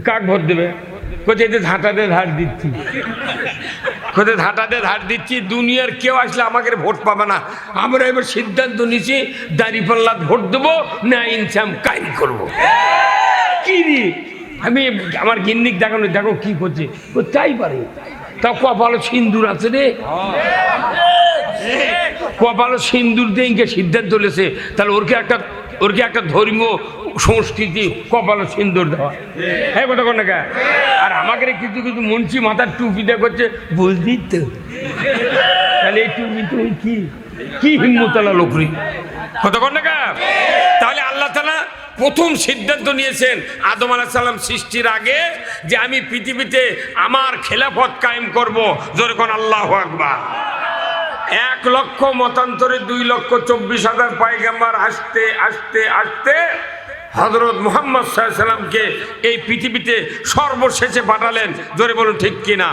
কাক ভোট দেবে, কোথায় ঝাঁটাতে ধার দিচ্ছি, কোথায় ঝাঁটাতে ধার দিচ্ছি। দুনিয়ার কেউ আসলে আমাকে ভোট পাবে না। আমরা এবার সিদ্ধান্ত নিচ্ছি দাঁড়িপাল্লা ভোট দেবো না ইনসাম কায়েম করবো। কি রে আমি আমার গিন্নিক দেখানো, দেখো কি করছে, তাই পারে। তাও কপালো সিন্দুর আছে রে, কপালো সিন্দুর দিয়ে ইনকে সিদ্ধান্ত লেছে, তাহলে ওরকে একটা ধর্মীয় সংস্কৃতি কপালে সিন্দুর দেওয়া। হ্যাঁ কথা কোন না। আর আমাকে কিছু কিছু মুন্সি মাথার টুপি দিয়ে করছে বুঝলি তো, তাহলে এই টুপি তুমি কি হিম্মতালা লোকরি কথা কোন না। তাহলে আল্লাহ তাআলা প্রথম সিদ্ধান্ত নিয়েছেন আদম আলাইহিস সালাম সৃষ্টির আগে যে আমি পৃথিবীতে আমার খেলাফত কায়েম করব। জোরে কোন আল্লাহু আকবার। 1 লক্ষ মতান্তরে 2,24,000 পয়গম্বর আসতে আসতে আসতে হযরত মুহাম্মদ সাল্লাল্লাহু আলাইহি সাল্লামকে এই পৃথিবীতে সর্বশেষে পাঠালেন। জোরে বলুন ঠিক কিনা।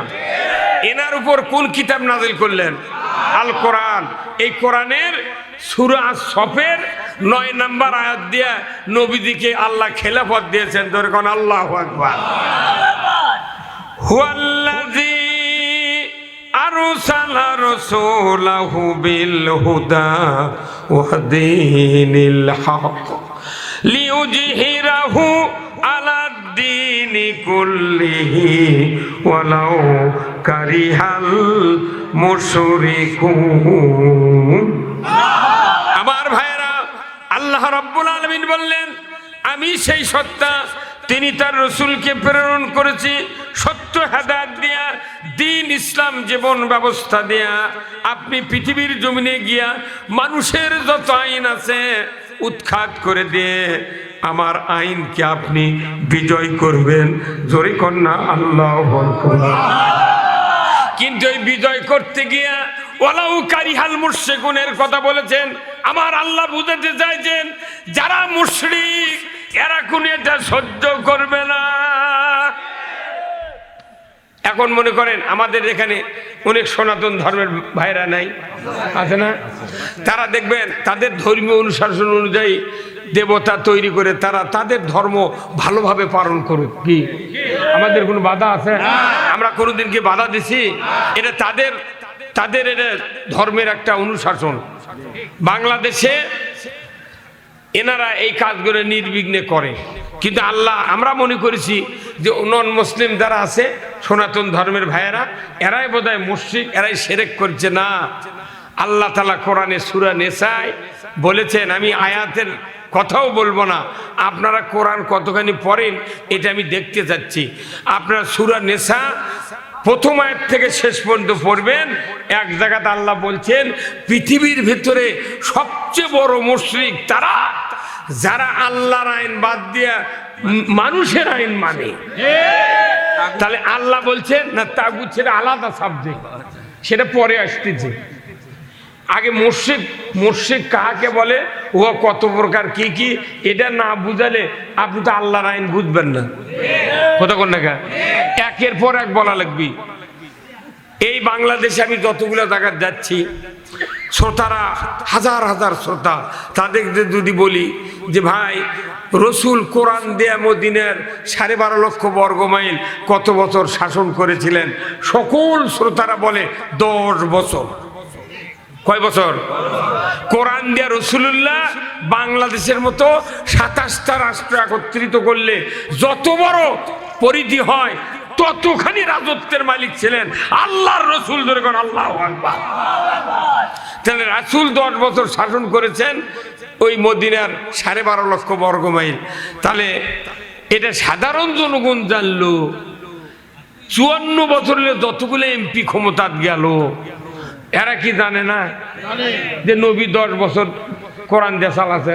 এনার উপর কোন কিতাব নাযিল করলেন? আল কোরআন। এই কোরআনের সূরা আস-সফের 9 নম্বর আয়াত দিয়ে নবীজিকে আল্লাহ খেলাফত দিয়েছেন। জোরে কোন আল্লাহু আকবার। হুয়াল্লাযী আরসালা রাসূলাহু বিল হুদা ওয়া দীনিল হক লিইয়ুযহিরাহু আলাদ দীনি কুল্লিহি ওয়ালাউ কারিহাল মুশরিকুন। আমার ভাইরা, আল্লাহ রাব্বুল আলামিন বললেন, আমি সেই সত্তা, তিনি তার রসুলকে প্রেরণ করেছি সত্য হেদায়েত দিয়া, দিন ইসলাম জীবন ব্যবস্থা দেয়া। আপনি পৃথিবীর জমিনে গিয়া মানুষের যত আইন আছে উৎখাত করে দিয়ে আমার আইনকে আপনি বিজয় করবেন। জোরে কন্যা আল্লাহু আকবার। কিন্তু এই বিজয় করতে গিয়া ওয়ালাউ কারিহাল মুশরিকুনের কথা বলেছেন। আমার আল্লাহ বুঝাতে চাইছেন, যারা মুশরিক এরা কোন এটা সহ্য করবে না। এখন মনে করেন আমাদের এখানে অনেক সনাতন ধর্মের ভাইরা নাই, আছে না? তারা দেখবেন তাদের ধর্মীয় অনুশাসন অনুযায়ী দেবতা তৈরি করে তারা তাদের ধর্ম ভালোভাবে পালন করুক। কি আমাদের কোনো বাধা আছে? আমরা কোনোদিন কি বাধা দিছি? এটা তাদের এটা ধর্মের একটা অনুশাসন। বাংলাদেশে এনারা এই কাজগুলো নির্বিঘ্নে করে, কিন্তু আল্লাহ, আমরা মনে করেছি যে নন মুসলিম যারা আছে সনাতন ধর্মের ভাইয়েরা এরাই বোধহয় মুশরিক, এরাই শিরক করছে। না, আল্লাহ তাআলা কোরআনে সূরা নিসায় বলেছেন, আমি আয়াতের কথাও বলবো না, আপনারা কোরআন কতখানি পড়েন এটা আমি দেখতে চাচ্ছি। আপনারা সূরা নিসা প্রথম আয়াত থেকে শেষ পর্যন্ত পড়বেন। এক জায়গাতে আল্লাহ বলছেন, পৃথিবীর ভিতরে সবচেয়ে বড় মুশরিক তারা যারা আল্লাহর আইন বাদ দিয়ে মানুষের আইন মানে। তাহলে আল্লাহ বলছেন না, তাগুত সেটা আলাদা সাবজেক্ট, সেটা পরে আসতেছে। আগে মুশরিক কাকে বলে, ও কত প্রকার কি কি, এটা না বুঝালে আপনি তো আল্লাহর আইন বুঝবেন না। কতক্ষণ না একের পর এক বলা লাগবে। এই বাংলাদেশে আমি যতগুলো জায়গা যাচ্ছি, শ্রোতারা হাজার হাজার শ্রোতা, তাদেরকে যদি বলি যে ভাই রসুল কোরআন দেয়া মদিনার 12.5 লক্ষ বর্গ মাইল কত বছর শাসন করেছিলেন, সকল শ্রোতারা বলে 10 বছর। কয় বছর? কোরআন দিয়া রাসূলুল্লাহ বাংলাদেশের মতো 27টা রাষ্ট্র একত্রিত করলে যত বড় পরিধি হয় ততখানি রাজত্বের মালিক ছিলেন আল্লাহর রসুল। ধরে কোন আল্লাহু আকবার। তাহলে রাসূল 10 বছর শাসন করেছেন ওই মদিনার 12.5 লক্ষ বর্গ মাইল। তাহলে এটা সাধারণ জনগণ জানলো। 54 বছরের যতগুলো এমপি ক্ষমতাত গেল, এরা কি জানে না যে নবী 10 বছর কোরআন দিয়ে চালাছে?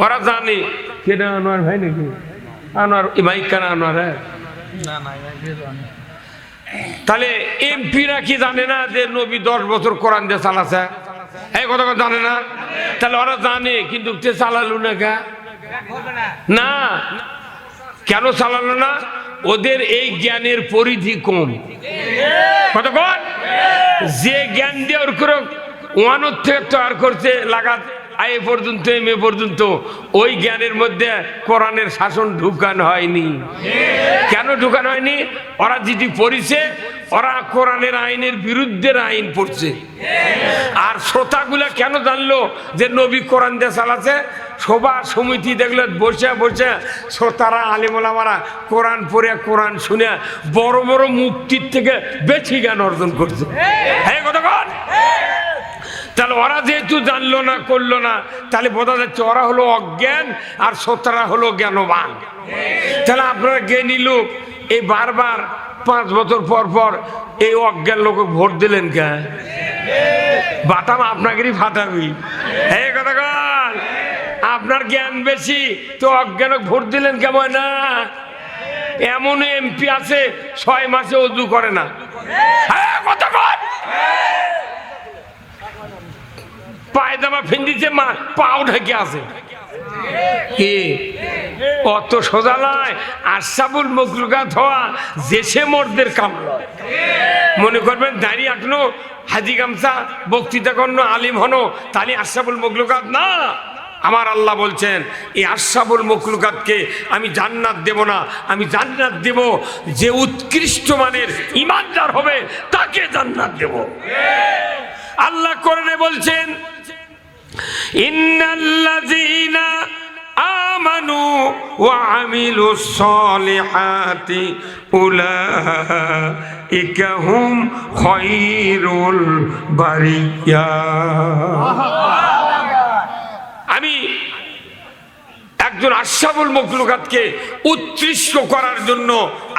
ওরা জানে। কেন আনোয়ার ভাই নাকি? আনোয়ার ভাই কেন আনোয়ার? তাহলে এমপিরা কি জানে না যে নবী 10 বছর কোরআন দিয়ে চালাছে? এই কথা জানে না? তাহলে ওরা জানে, কিন্তু চালালো না কে? না, কেন চালালো না? ওদের এই জ্ঞানের পরিধি কম। কতক্ষণ? যে জ্ঞান দিয়ে ওর করে 1 থেকে তৈরি করছে লাগাত আয়ে পর্যন্ত এম এ পর্যন্ত, ওই জ্ঞানের মধ্যে কোরআনের শাসন ঢুকানো হয়নি। কেন ঢুকানো হয়নি? ওরা যেটি পড়িছে ওরা কোরআনের আইনের বিরুদ্ধে আইন পড়ছে। আর শ্রোতাগুলা কেন জানলো যে নবী কোরআন দিয়ে চালাচ্ছে? সভা সমিতি দেখলো বসে বসে শ্রোতারা আলেম ওলামারা কোরআন পড়ে কোরআন শুনে বড় বড় মুক্তির থেকে বেশি জ্ঞান অর্জন করছে। হ্যাঁ কতক্ষণ? তাহলে ওরা যেহেতু জানলো না, করলো না, তাহলে বোঝা যাচ্ছে ওরা হলো অজ্ঞান আর শ্রোতারা হলো জ্ঞানবান। তাহলে আপনারা জ্ঞানী লোক এই বারবার 5 বছর পর পর এই অজ্ঞান লোক ভোট দিলেন কে? বাটাম আপনাকেই ফাটাবি। হ্যাঁ কতক্ষণ? আপনার জ্ঞান বেশি তো অজ্ঞান ভোট দিলেন কেমন? না, এমন এমপি আছে 6 মাসে ওযু করে না। হ্যাঁ কতক্ষণ? পায়জামা ফিন্দিছে, মা পাও ঢেকে আছে। কি অত সোজা নয়। আশরাফুল মখলুকাত হওয়া জেসে মর্দের কাম নয়। মনে করবেন দাঁড়িয়ে আঁকনো, হাজি গামছা, বক্তৃতা করনো, আলিম হনো, তাহলে আশরাফুল মখলুকাত না। আমার আল্লাহ বলছেন এই আশরাফুল মখলুকাতকে আমি জান্নাত দেব না, আমি জান্নাত দেব যে উৎকৃষ্ট মানের ঈমানদার হবে তাকে জান্নাত দেব। আল্লাহ কোরআনে বলছেন ইন্নাল্লাযীনা আমানু ওয়া আমিলুস সালিহাতি উলাইকা হুম খায়রুল বারিয়া। আমি একজন আশরাফুল মখলুকাতকে উৎকৃষ্ট করার জন্য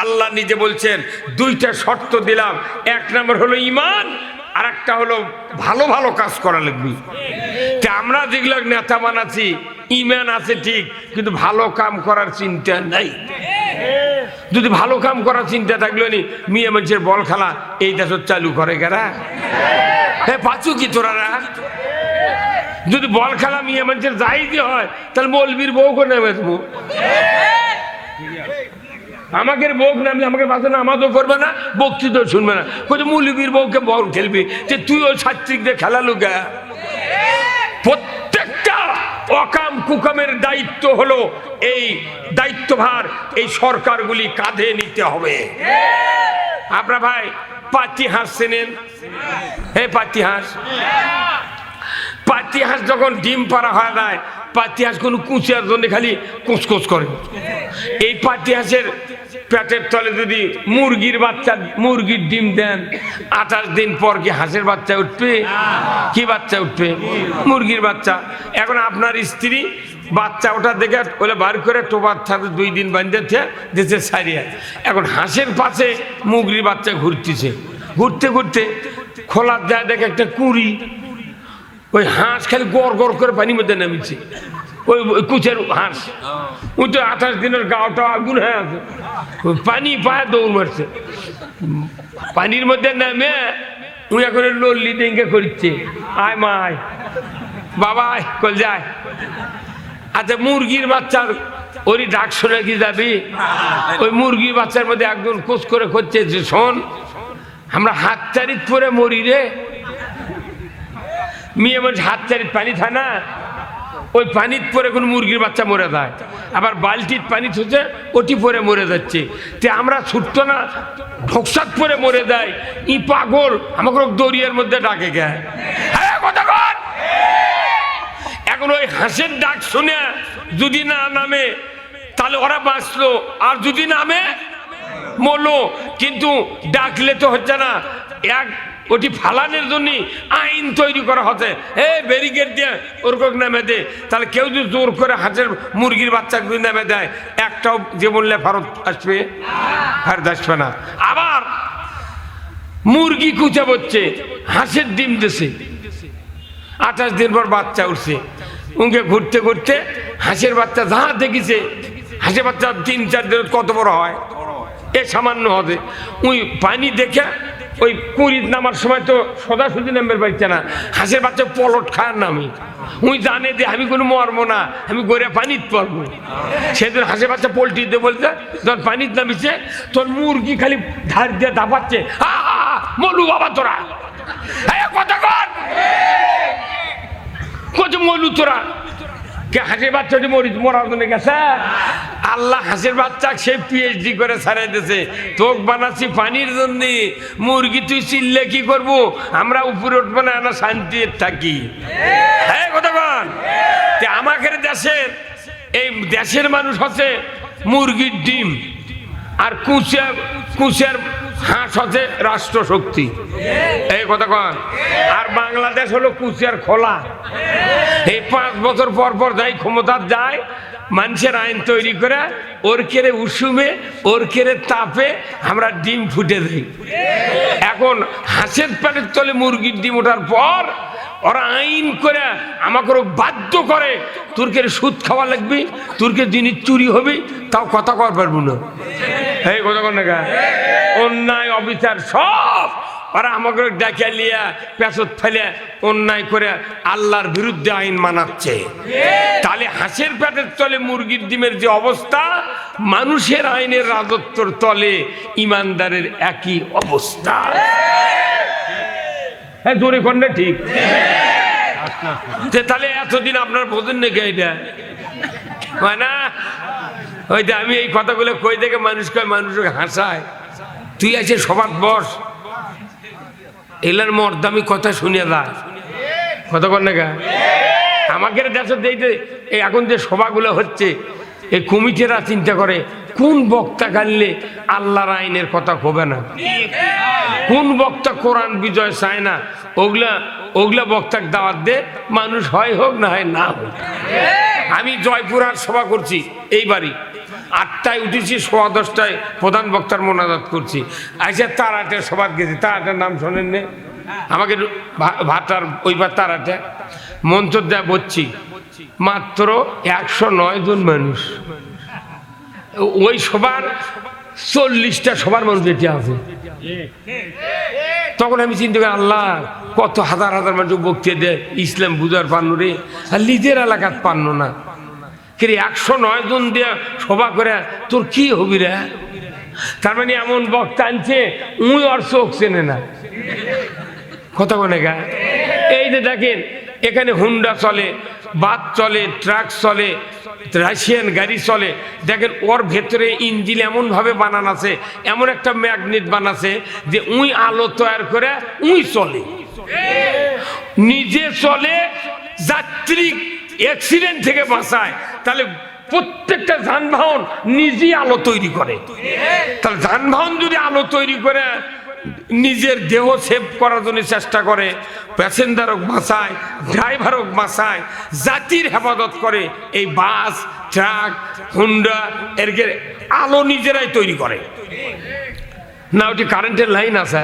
আল্লাহ নিজে বলছেন দুইটা শর্ত দিলাম। এক নম্বর হলো ঈমান, আর একটা হলো ভালো ভালো কাজ করা লাগবে। আমরা যেগুলো নেতা বানাচ্ছি ঈমান আছে ঠিক, কিন্তু ভালো কাম করার চিন্তা নাই। যদি ভালো কাম করার চিন্তা থাকলো নি মেয়ে মানুষের বল খেলা এই দেশ চালু করে গেরা, হ্যাঁ পাচু কি তোরা? যদি বল খেলা মেয়ে মানুষের যাইতে হয় তাহলে মৌলবীর বউ করে নেমে দেবো। আমাকে বউ নামলে আমাকে পাশে নামাজও করবে না, বক্তৃতাও শুনবে না, কোথাও মৌলবীর বউকে বল খেলবি যে তুইও ছাত্রীদের খেলালু গা। প্রত্যেকটা অকাম কুকামের দায়িত্ব হলো এই দায়িত্বভার এই সরকারগুলি কাঁধে নিতে হবে। আপনার ভাই পাতি হাঁস চেনেন? হে পাতি হাঁস, পাতি হাঁস যখন ডিম পাড়া হয় যায়, পাতি হাঁস কোনো কুচিয়ার জন্য খালি কুচকুচ করে। এই পাতি হাঁসের পেটের তলে যদি মুরগির বাচ্চা, মুরগির ডিম দেন, 28 দিন পর কি হাঁসের বাচ্চা উঠবে? কি বাচ্চা উঠবে? মুরগির বাচ্চা। এখন আপনার স্ত্রী বাচ্চা ওটা দেখে বলে বার করে টোপার সাথে 2 দিন বাঁধতে দিচ্ছে সারিয়া। এখন হাঁসের পাশে মুরগির বাচ্চা ঘুরতেছে, ঘুরতে ঘুরতে খোলার যায় দেখে একটা কুঁড়ি, ওই হাঁস খালি গড় গড় করে পানির মধ্যে নামিছে। ওই কুচের হাঁস, ওই তো 28 দিনের গাওটা আগুন হয়ে আছে, পানি পায়ে দৌড় মারছে। পানির মধ্যে নামে উই এখন লল্লি ডেঙ্গে করছে, আয় মায় বাবা কল যায়। আচ্ছা মুরগির বাচ্চার ওরই ডাক শুনে কি যাবি? ওই মুরগির বাচ্চার মধ্যে একজন কোচ করে করছে যে শোন, আমরা হাত চারিত পরে মরি রে। মেয়ে মানুষ হাত চারিত পানি থাকে না, ওই পানির পরে কোন মুরগির বাচ্চা মরে যায়, আবার বালতির পানি থুছে ওটি পরে মরে যাচ্ছে। তে আমরা ছুটত না, ঢোকসাত পরে মরে যায়। ই পাগল আমাকে দরিয়ার মধ্যে ডাকে গে। এখন ওই হাঁসের ডাক শুনে যদি না নামে তাহলে ওরা বাঁচলো, আর যদি নামে মরলো। কিন্তু ডাকলে তো হচ্ছে না, এক ওটি ফালানোর জন্য আইন তৈরি করা হচ্ছে, হে ব্যারিকেড দিয়ে ওরকম নামে দে। তাহলে কেউ যদি জোর করে হাঁসের মুরগির বাচ্চাগুলি নামে দেয়, একটাও যে বললে ফেরত আসবে? ফেরত আসবে না। আবার মুরগি কুচা বচ্ছে, হাঁসের ডিম দিছে, 28 দিন পর বাচ্চা উঠছে। উনকে ঘুরতে ঘুরতে হাঁসের বাচ্চা যা দেখিছে, হাঁসের বাচ্চা 3-4 দিন কত বড় হয়, এ সামান্য হবে। ওই পানি দেখে ওই কুড়ি নামার সময় তো সোজাসুজি নামবে পারছে না, হাঁসের বাচ্চা পলট খাওয়ার নামি। উই জানে যে আমি কোনো মরবো না, আমি গড়ে পানিত পড়বো। সেদিন হাঁসের বাচ্চা পোল্ট্রি দিয়ে বলছে যখন পানিত নামিছে, তোর মুরগি খালি ধার দিয়ে দাপাচ্ছে, মলু বাবা তোরা কথা কত মলু তোরা কে? হাঁসের বাচ্চাটি মরার জন্য গেছে। আল্লাহ হাঁসের বাচ্চা সে PhD করে ছাড়াই দিয়েছে, তোক বানাচ্ছি পানির জন্য। মুরগি তুই চিল্লে কি করবো? আমরা উপরে উঠবো না, আমরা শান্তি থাকি। হ্যাঁ কথা বল। আমাদের দেশের এই দেশের মানুষ হচ্ছে মুরগির ডিম, আর কুচের হাঁস হচ্ছে রাষ্ট্রশক্তি। এই কথা কন। আর বাংলাদেশ হলো কুচের খোলা। এই 5 বছর পর পর যাই ক্ষমতা যায়, মানুষের আইন তৈরি করে ওর কেড়ে উষুমে ওর কেড়ে তাপে আমরা ডিম ফুটে দিই। এখন হাঁসের পেটের তলে মুরগির ডিম ওঠার পর ওরা আইন করে আমাকে বাধ্য করে, তোরকে সুদ খাওয়া লাগবে, তোরকে জিনিস চুরি হবে, তাও কথা কর পারবো না। এই কথা কর না, অন্যায় অবিচার সব ওরা আমাকে ডেকে লিয়া পেছর ফেলে অন্যায় করে আল্লাহর বিরুদ্ধে আইন মানাচ্ছে। তাহলে হাঁসের পেটের তলে মুরগির ডিমের যে অবস্থা, মানুষের আইনের রাজত্বর তলে ইমানদারের একই অবস্থা। হ্যাঁ জোরে কর না, ঠিক। তাহলে এতদিন আপনার বোঝেন নাকি এটা হয় না? ওই যে আমি এই কথাগুলো কই দেখে মানুষকে হাসায়, তুই আছে সবার বস, এলার মর্দামি কথা শুনিয়ে যায় কথা কর না গা। আমাকে দেশের এই এখন যে সভাগুলো হচ্ছে, এই কমিটিরা চিন্তা করে কোন বক্তা গাইলে আল্লাহর আইনের কথা হবে না, কোন বক্তা কোরআন বিজয় চায় না, ওগুলা বক্তাকে দাওয়াত দে, মানুষ হয় হোক না হয় না হোক। আমি জয়পুরহাট সভা করছি এইবারই, 8টায় উঠেছি, 10:15টায় প্রধান বক্তার মোনাজাত করছি। আচ্ছা তারাটের সভা গেছি, তারাটের নাম শোনেন নে? আমাকে ভাটার ওইবার তারাটে মঞ্চ দেয়া বলছি, মাত্র 109 জন মানুষ। ওই সবার 40টা সবার মানুষ যেটি আছে। তখন আমি চিন্তা করি, আল্লাহ কত হাজার হাজার মানুষ বক্তৃতা দেয়, ইসলাম বুঝার পান্ন রে, আর নিজের এলাকাত পান্ন না। কিন্তু 109 জন দিয়ে সভা করে তোর কি হবি রে? তার মানে এমন বক্তা আনছে উই আর চোখ চেনে না কথা বলে গা। এই যে দেখেন এখানে হুন্ডা চলে, বাস চলে, ট্রাক চলে, রাশিয়ান গাড়ি চলে, দেখেন ওর ভেতরে ইঞ্জিন এমন ভাবে বানানো আছে, এমন একটা ম্যাগনেট বানাছে যে উই আলো তৈরি করে উই চলে, নিজে চলে, যাত্রী অ্যাক্সিডেন্ট থেকে বাঁচায়। তাহলে প্রত্যেকটা যানবাহন নিজেই আলো তৈরি করে। তাহলে যানবাহন যদি আলো তৈরি করে নিজের দেহ সেভ করার জন্য চেষ্টা করে, প্যাসেঞ্জার হোক বাঁচায়, ড্রাইভার হোক বাঁচায়, জাতির হেফাজত করে, এই বাস, ট্রাক, হুন্ডা এর আলো নিজেরাই তৈরি করে না? ওটি কারেন্টের লাইন আছে,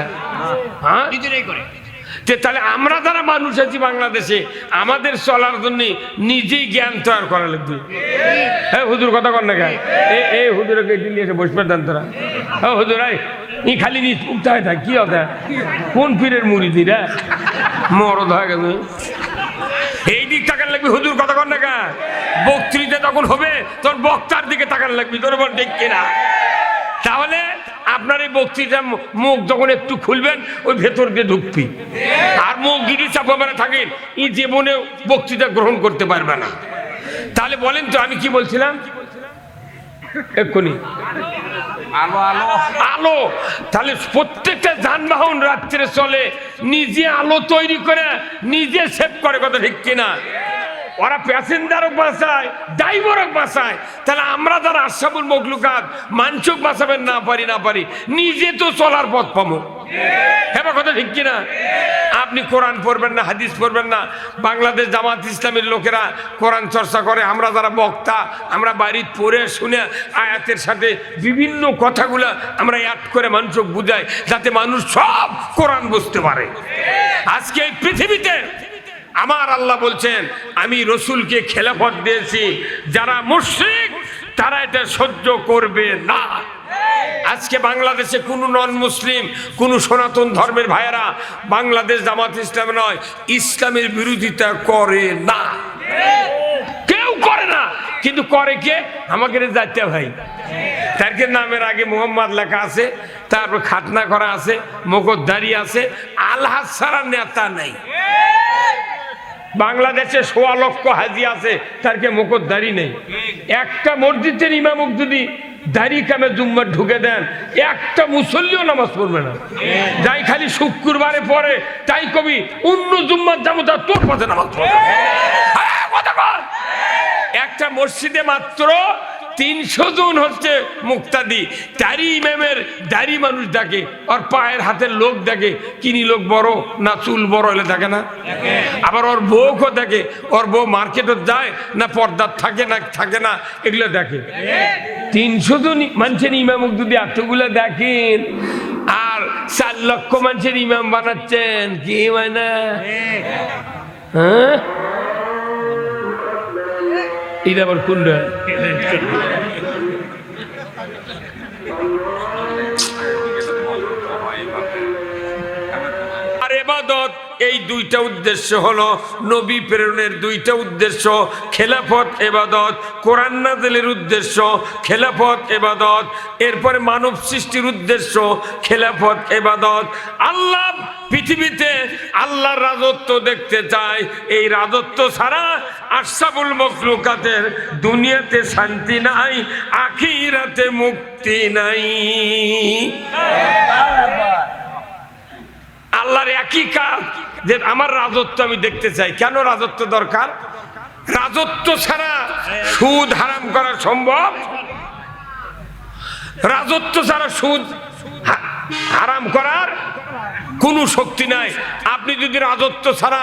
হ্যাঁ নিজেরাই করে। তাহলে আমরা যারা মানুষ আছি বাংলাদেশে, আমাদের চলার জন্য নিজেই জ্ঞান তৈরি করা লাগবে। হ্যাঁ হুজুর কথা কর না গায়ে, এই হুজুরকে দিল্লি এসে বসবে দেন তোরা। হ্যাঁ হুজুর ই খালি নিজ উঠতে হয় কি হবে? কোন পীরের মুরিদিরা মরদ হয়ে গেছে, এই দিক তাকান লাগবে। হুজুর কথা কর না গা, বক্তৃতা যখন হবে তোর বক্তার দিকে তাকান লাগবে, তোর বল ঠিক কিনা? তাহলে আপনার এই বক্তৃতা মুখ যখন একটু খুলবেন ওই ভেতর দিয়ে ঢুকবি, আর মুখ যদি চাপা মেরে থাকেন এই জীবনে বক্তৃতা গ্রহণ করতে পারবে না। তাহলে বলেন তো আমি কি বলছিলাম এক্ষুনি? আলো আলো আলো। তাহলে প্রত্যেকটা যানবাহন রাত্রে চলে, নিজে আলো তৈরি করে নিজে সেভ করে, কথা ঠিক কিনা? ওরা প্যাসেঞ্জারও বাঁচায়, ড্রাইভারও বাঁচায়। তাহলে আমরা যারা আশরাফুল মখলুকাত মানুষক বাঁচাবেন না পারি, নিজে তো চলার পথ পাবো। হ্যাঁ কথা ঠিক কিনা? আপনি কোরআন পড়বেন না, হাদিস পড়বেন না। বাংলাদেশ জামাত ইসলামের লোকেরা কোরআন চর্চা করে, আমরা যারা বক্তা আমরা বাড়িতে পড়ে শুনে আয়াতের সাথে বিভিন্ন কথাগুলা আমরা অ্যাড করে মানুষক বুঝাই, যাতে মানুষ সব কোরআন বুঝতে পারে। আজকে এই পৃথিবীতে আমার আল্লাহ বলছেন আমি রসুলকে খেলাফত দিয়েছি, যারা মুশরিক তারা এটা সহ্য করবে না। আজকে বাংলাদেশে কোনো নন মুসলিম, কোনো সনাতন ধর্মের ভাইয়েরা বাংলাদেশ জামাত ইসলাম নয়, ইসলামের বিরোধিতা করে না, কেউ করে না। কিন্তু করে কে? আমাকে যাইতে ভাই, তার নামের আগে মোহাম্মদ লেখা আছে, তারপর খাতনা করা আছে, মুখোশধারী আছে, আল্লাহ ছাড়া নেতা নেই। বাংলাদেশে ১৬ লক্ষ হাজি আছে, তার কে মুখোশধারী নেই। একটা মসজিদের ইমামক যদি দাড়ি কামে জুম্মার ঢুকে দেন, একটা মুসল্লিও নামাজ পড়বে না। যাই খালি শুক্রবারে পড়ে তাই কবি অন্য জুম্মার যাবো তার তোর পথে নামাজ পড়বে। একটা মসজিদে মাত্র ৩০০ জন হচ্ছে মুক্তাদি, তারই ইমামের দাড়ি মানুষ দেখে, ওর পায়ের হাতের লোক দেখে, কিনি লোক বড় না চুল বড় হলে দেখে না? আবার ওর বউকে দেখে, ওর বউ মার্কেটে যায় না পর্দার থাকে না থাকে না, এগুলো দেখে। ৩০০ জন মানুষের ইমামক যদি এতগুলো দেখেন, আর ৪ লক্ষ মানুষের ইমাম বানাচ্ছেন, কি মানে? হ্যাঁ এটা আবার কোনটা? আর ইবাদত এই দুইটা উদ্দেশ্য হলো নবী প্রেরণের দুইটা উদ্দেশ্য, খেলাফত ইবাদত, কোরআন নাযিলের উদ্দেশ্য খেলাফত ইবাদত, এরপরে মানব সৃষ্টির উদ্দেশ্য খেলাফত ইবাদত। আল্লাহ পৃথিবীতে আল্লাহর রাজত্ব দেখতে চায়, এই রাজত্ব ছাড়া আশরাফুল মাখলুকাতের দুনিয়াতে শান্তি নাই, আখিরাতে মুক্তি নাই। আল্লাহর একই কাজ যে আমার রাজত্ব আমি দেখতে চাই। কেন রাজত্ব দরকার? রাজত্ব ছাড়া সুদ হারাম করা সম্ভব? রাজত্ব ছাড়া সুদ হারাম করার কোনো শক্তি নাই। আপনি যদি রাজত্ব ছাড়া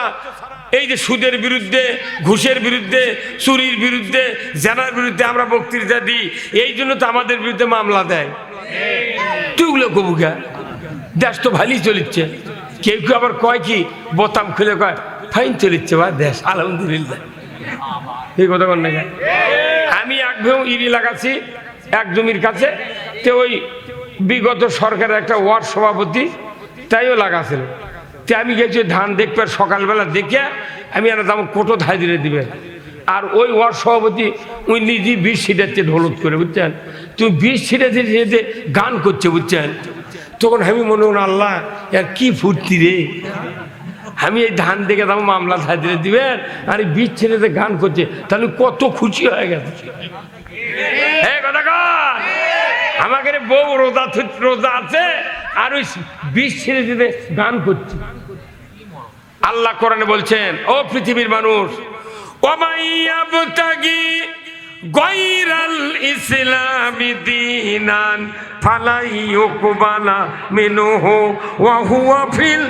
এই যে সুদের বিরুদ্ধে, ঘুষের বিরুদ্ধে, চুরির বিরুদ্ধে, জেনার বিরুদ্ধে আমরা বক্তৃতা দিই, এই জন্য তো আমাদের বিরুদ্ধে মামলা দেয়। তুইগুলো কবুকা দেশ তো ভালোই চলিচ্ছে। কেউ কেউ আবার কয় কি বোতাম খুলে কয় ফাইন চলিচ্ছে বা দেশ আলহামদুলিল্লাহ। এই কথা কন না? আমি এক ইরি লাগাচ্ছি এক জমির কাছে, তো ওই বিগত সরকারের একটা ওয়ার্ড সভাপতি তাইও লাগাছিল। তো আমি গেছি ধান দেখবে, সকালবেলা দেখে আমি একটা দাম কোটো ধাই দিলে দিবে। আর ওই ওয়ার্ড সভাপতি ওই নিজেই 20 ছিটাচ্ছে ঢোলত করে, বুঝছেন? তুমি 20 ছিটাচ্ছে যে গান করছে, বুঝছেন? তখন আমি মনে করি আল্লাহ আর কি ফুর্তি রে, আমি এই ধান দেখে দাম মামলা ধাই দিলে দিবেন আর এই 20 ছিটাতে গান করছে, তাহলে কত খুশি হয়ে গেছে। আমাকে বউ রোজা আছে আর ওই 20 ছেড়ে দিতে গান করছে। আল্লাহ কোরআনে বলছেন, ও পৃথিবীর মানুষ, ওয়ামাইয়াবতাগি গায়রাল ইসলামি দীনান ফালাই ইউকবালা মিনহু ওয়া হুয়া ফিল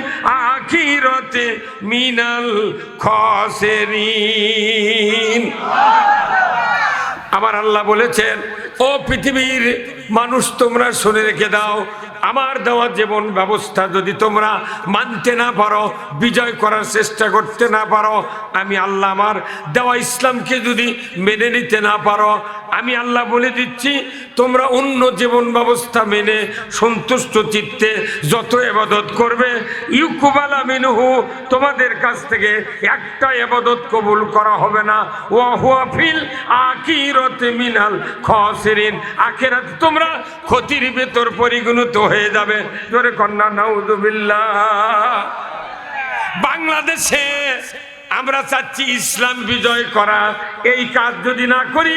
আখিরাতি মিনাল খাসিরিন। আমার আল্লাহ বলেছেন, ও পৃথিবীর মানুষ তোমরা শুনে রেখে দাও, আমার দেওয়া জীবন ব্যবস্থা যদি তোমরা মানতে না পারো, বিজয় করার চেষ্টা করতে না পারো, আমি আল্লাহ আমার দেওয়া ইসলামকে যদি মেনে নিতে না পারো, আমি আল্লাহ বলে দিচ্ছি তোমরা অন্য জীবন ব্যবস্থা মেনে সন্তুষ্ট চিত্তে যত ইবাদত করবে, ইউকবালা মিনহু তোমাদের কাছ থেকে একটা ইবাদত কবুল করা হবে না, ওয়া হুয়া ফিল আখিরাতি মিনাল খাসিরিন আখিরাতে তোমরা ক্ষতির ভেতর পরিগণিত হয়ে যাবে। জোরে কন্যা নাউযুবিল্লাহ। বাংলাদেশে আমরা চাচ্ছি ইসলাম বিজয় করা, এই কাজ যদি না করি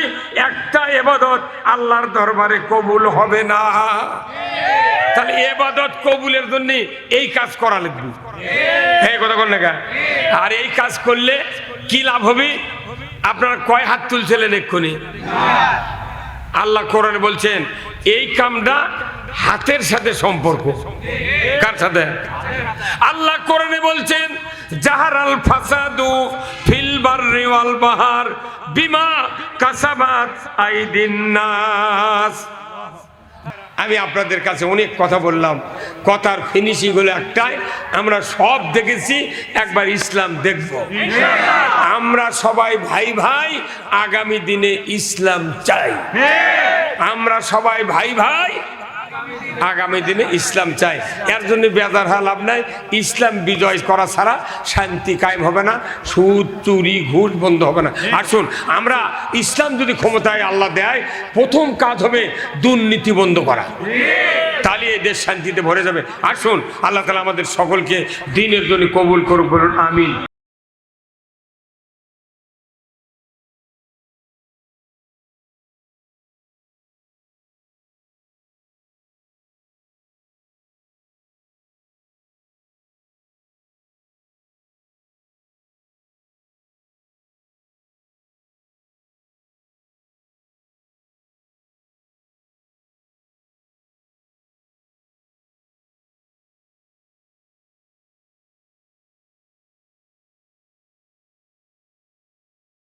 একটা ইবাদত আল্লাহর দরবারে কবুল হবে না। তাহলে ইবাদত কবুলের জন্য এই কাজ করা লাগবে। এই কথা কোন না? আর এই কাজ করলে কি লাভ হবে? আপনারা কয় হাত তুলছিলেন এক্ষুনি? আল্লাহ কোরআনে বলছেন এই কামটা হাতের সাথে সম্পর্ক। কার সাথে? আল্লাহ কোরআনে বলছেন জাহারাল ফাসাদু ফিল বাররি ওয়াল বাহার বিমা কাসাবাত আইদিন নাস। আমি আপনাদের কাছে অনেক কথা বললাম, কথার ফিনিশিং হলো একটাই, আমরা সব দেখেছি, একবার ইসলাম দেখব। আমরা সবাই ভাই ভাই, আগামী দিনে ইসলাম চাই। আমরা সবাই ভাই ভাই, আগামী দিনে ইসলাম চাই। এর জন্য বেজার হওয়া লাভ নাই। ইসলাম বিজয় করা ছাড়া শান্তি কায়েম হবে না, সুদ চুরি ঘুষ বন্ধ হবে না। আসুন, আমরা ইসলাম যদি ক্ষমতায় আল্লাহ দেয়, প্রথম কাজ হবে দুর্নীতি বন্ধ করা, তাহলে এই দেশ শান্তিতে ভরে যাবে। আসুন, আল্লাহ তাআলা আমাদের সকলকে দ্বীনের জন্য কবুল করুন, বলুন আমিন।